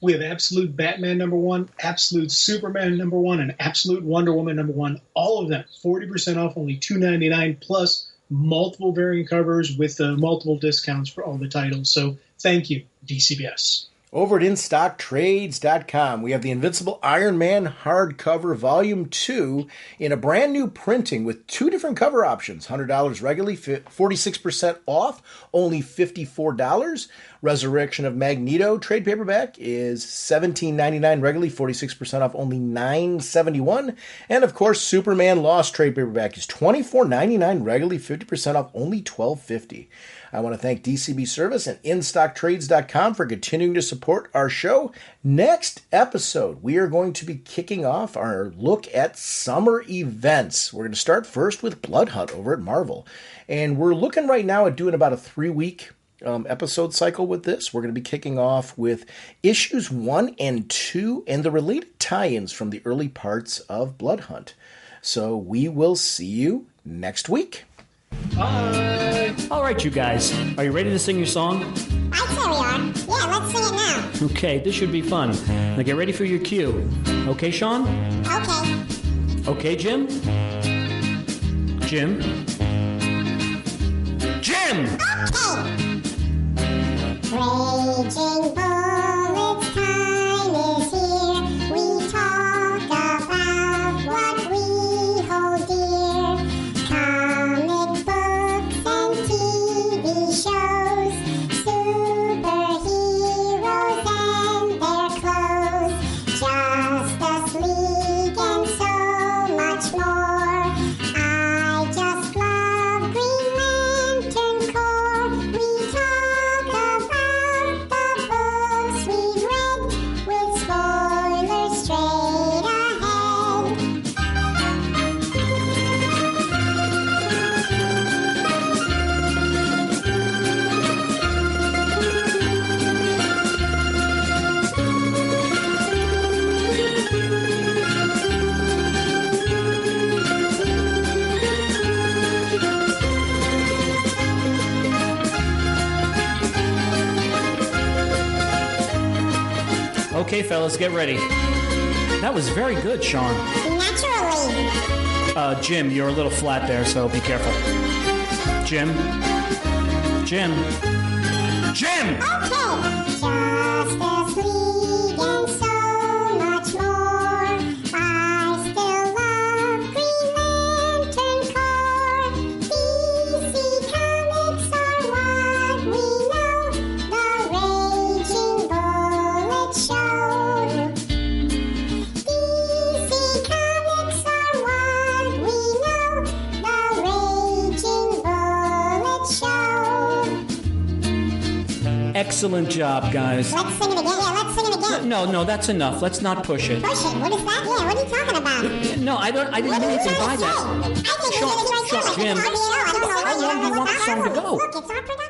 We have Absolute Batman #1, Absolute Superman #1, and Absolute Wonder Woman #1. All of them 40% off, only $2.99 plus multiple variant covers with multiple discounts for all the titles. So thank you, DCBS. Over at InStockTrades.com, we have the Invincible Iron Man hardcover Volume 2 in a brand new printing with two different cover options. $100 regularly, 46% off, only $54. Resurrection of Magneto trade paperback is $17.99 regularly, 46% off, only $9.71. And of course, Superman Lost trade paperback is $24.99 regularly, 50% off, only $12.50. I want to thank DCB Service and InStockTrades.com for continuing to support our show. Next episode, we are going to be kicking off our look at summer events. We're going to start first with Blood Hunt over at Marvel. And we're looking right now at doing about a 3-week episode cycle with this. We're going to be kicking off with issues 1 and 2 and the related tie-ins from the early parts of Blood Hunt. So we will see you next week. Bye. All right, you guys. Are you ready to sing your song? I'd say we are. Yeah, let's sing it now. Okay, this should be fun. Now get ready for your cue. Okay, Sean? Okay. Okay, Jim? Jim? Jim! Okay. Raging Bullets time is here. We talk about what we hold dear. Comic books and TV shows. Superheroes and their clothes. Justice League and so much more. I just love Green Lantern Corps. We talk about the books we've read with spoilers straight ahead. Okay, fellas, get ready. That was very good, Sean. Naturally. Jim, you're a little flat there, so be careful. Jim? Jim? Jim! Okay. Justice League and so much more. I still love Green Lantern Corps. DC Comics are Excellent job, guys. Let's sing it again. Yeah, let's sing it again. No, that's enough. Let's not push it. Push it? What is that? Yeah, what are you talking about? No, I didn't mean anything by that. I think Jim, it's Jim, how long do you want the song to go? Look, it's our production.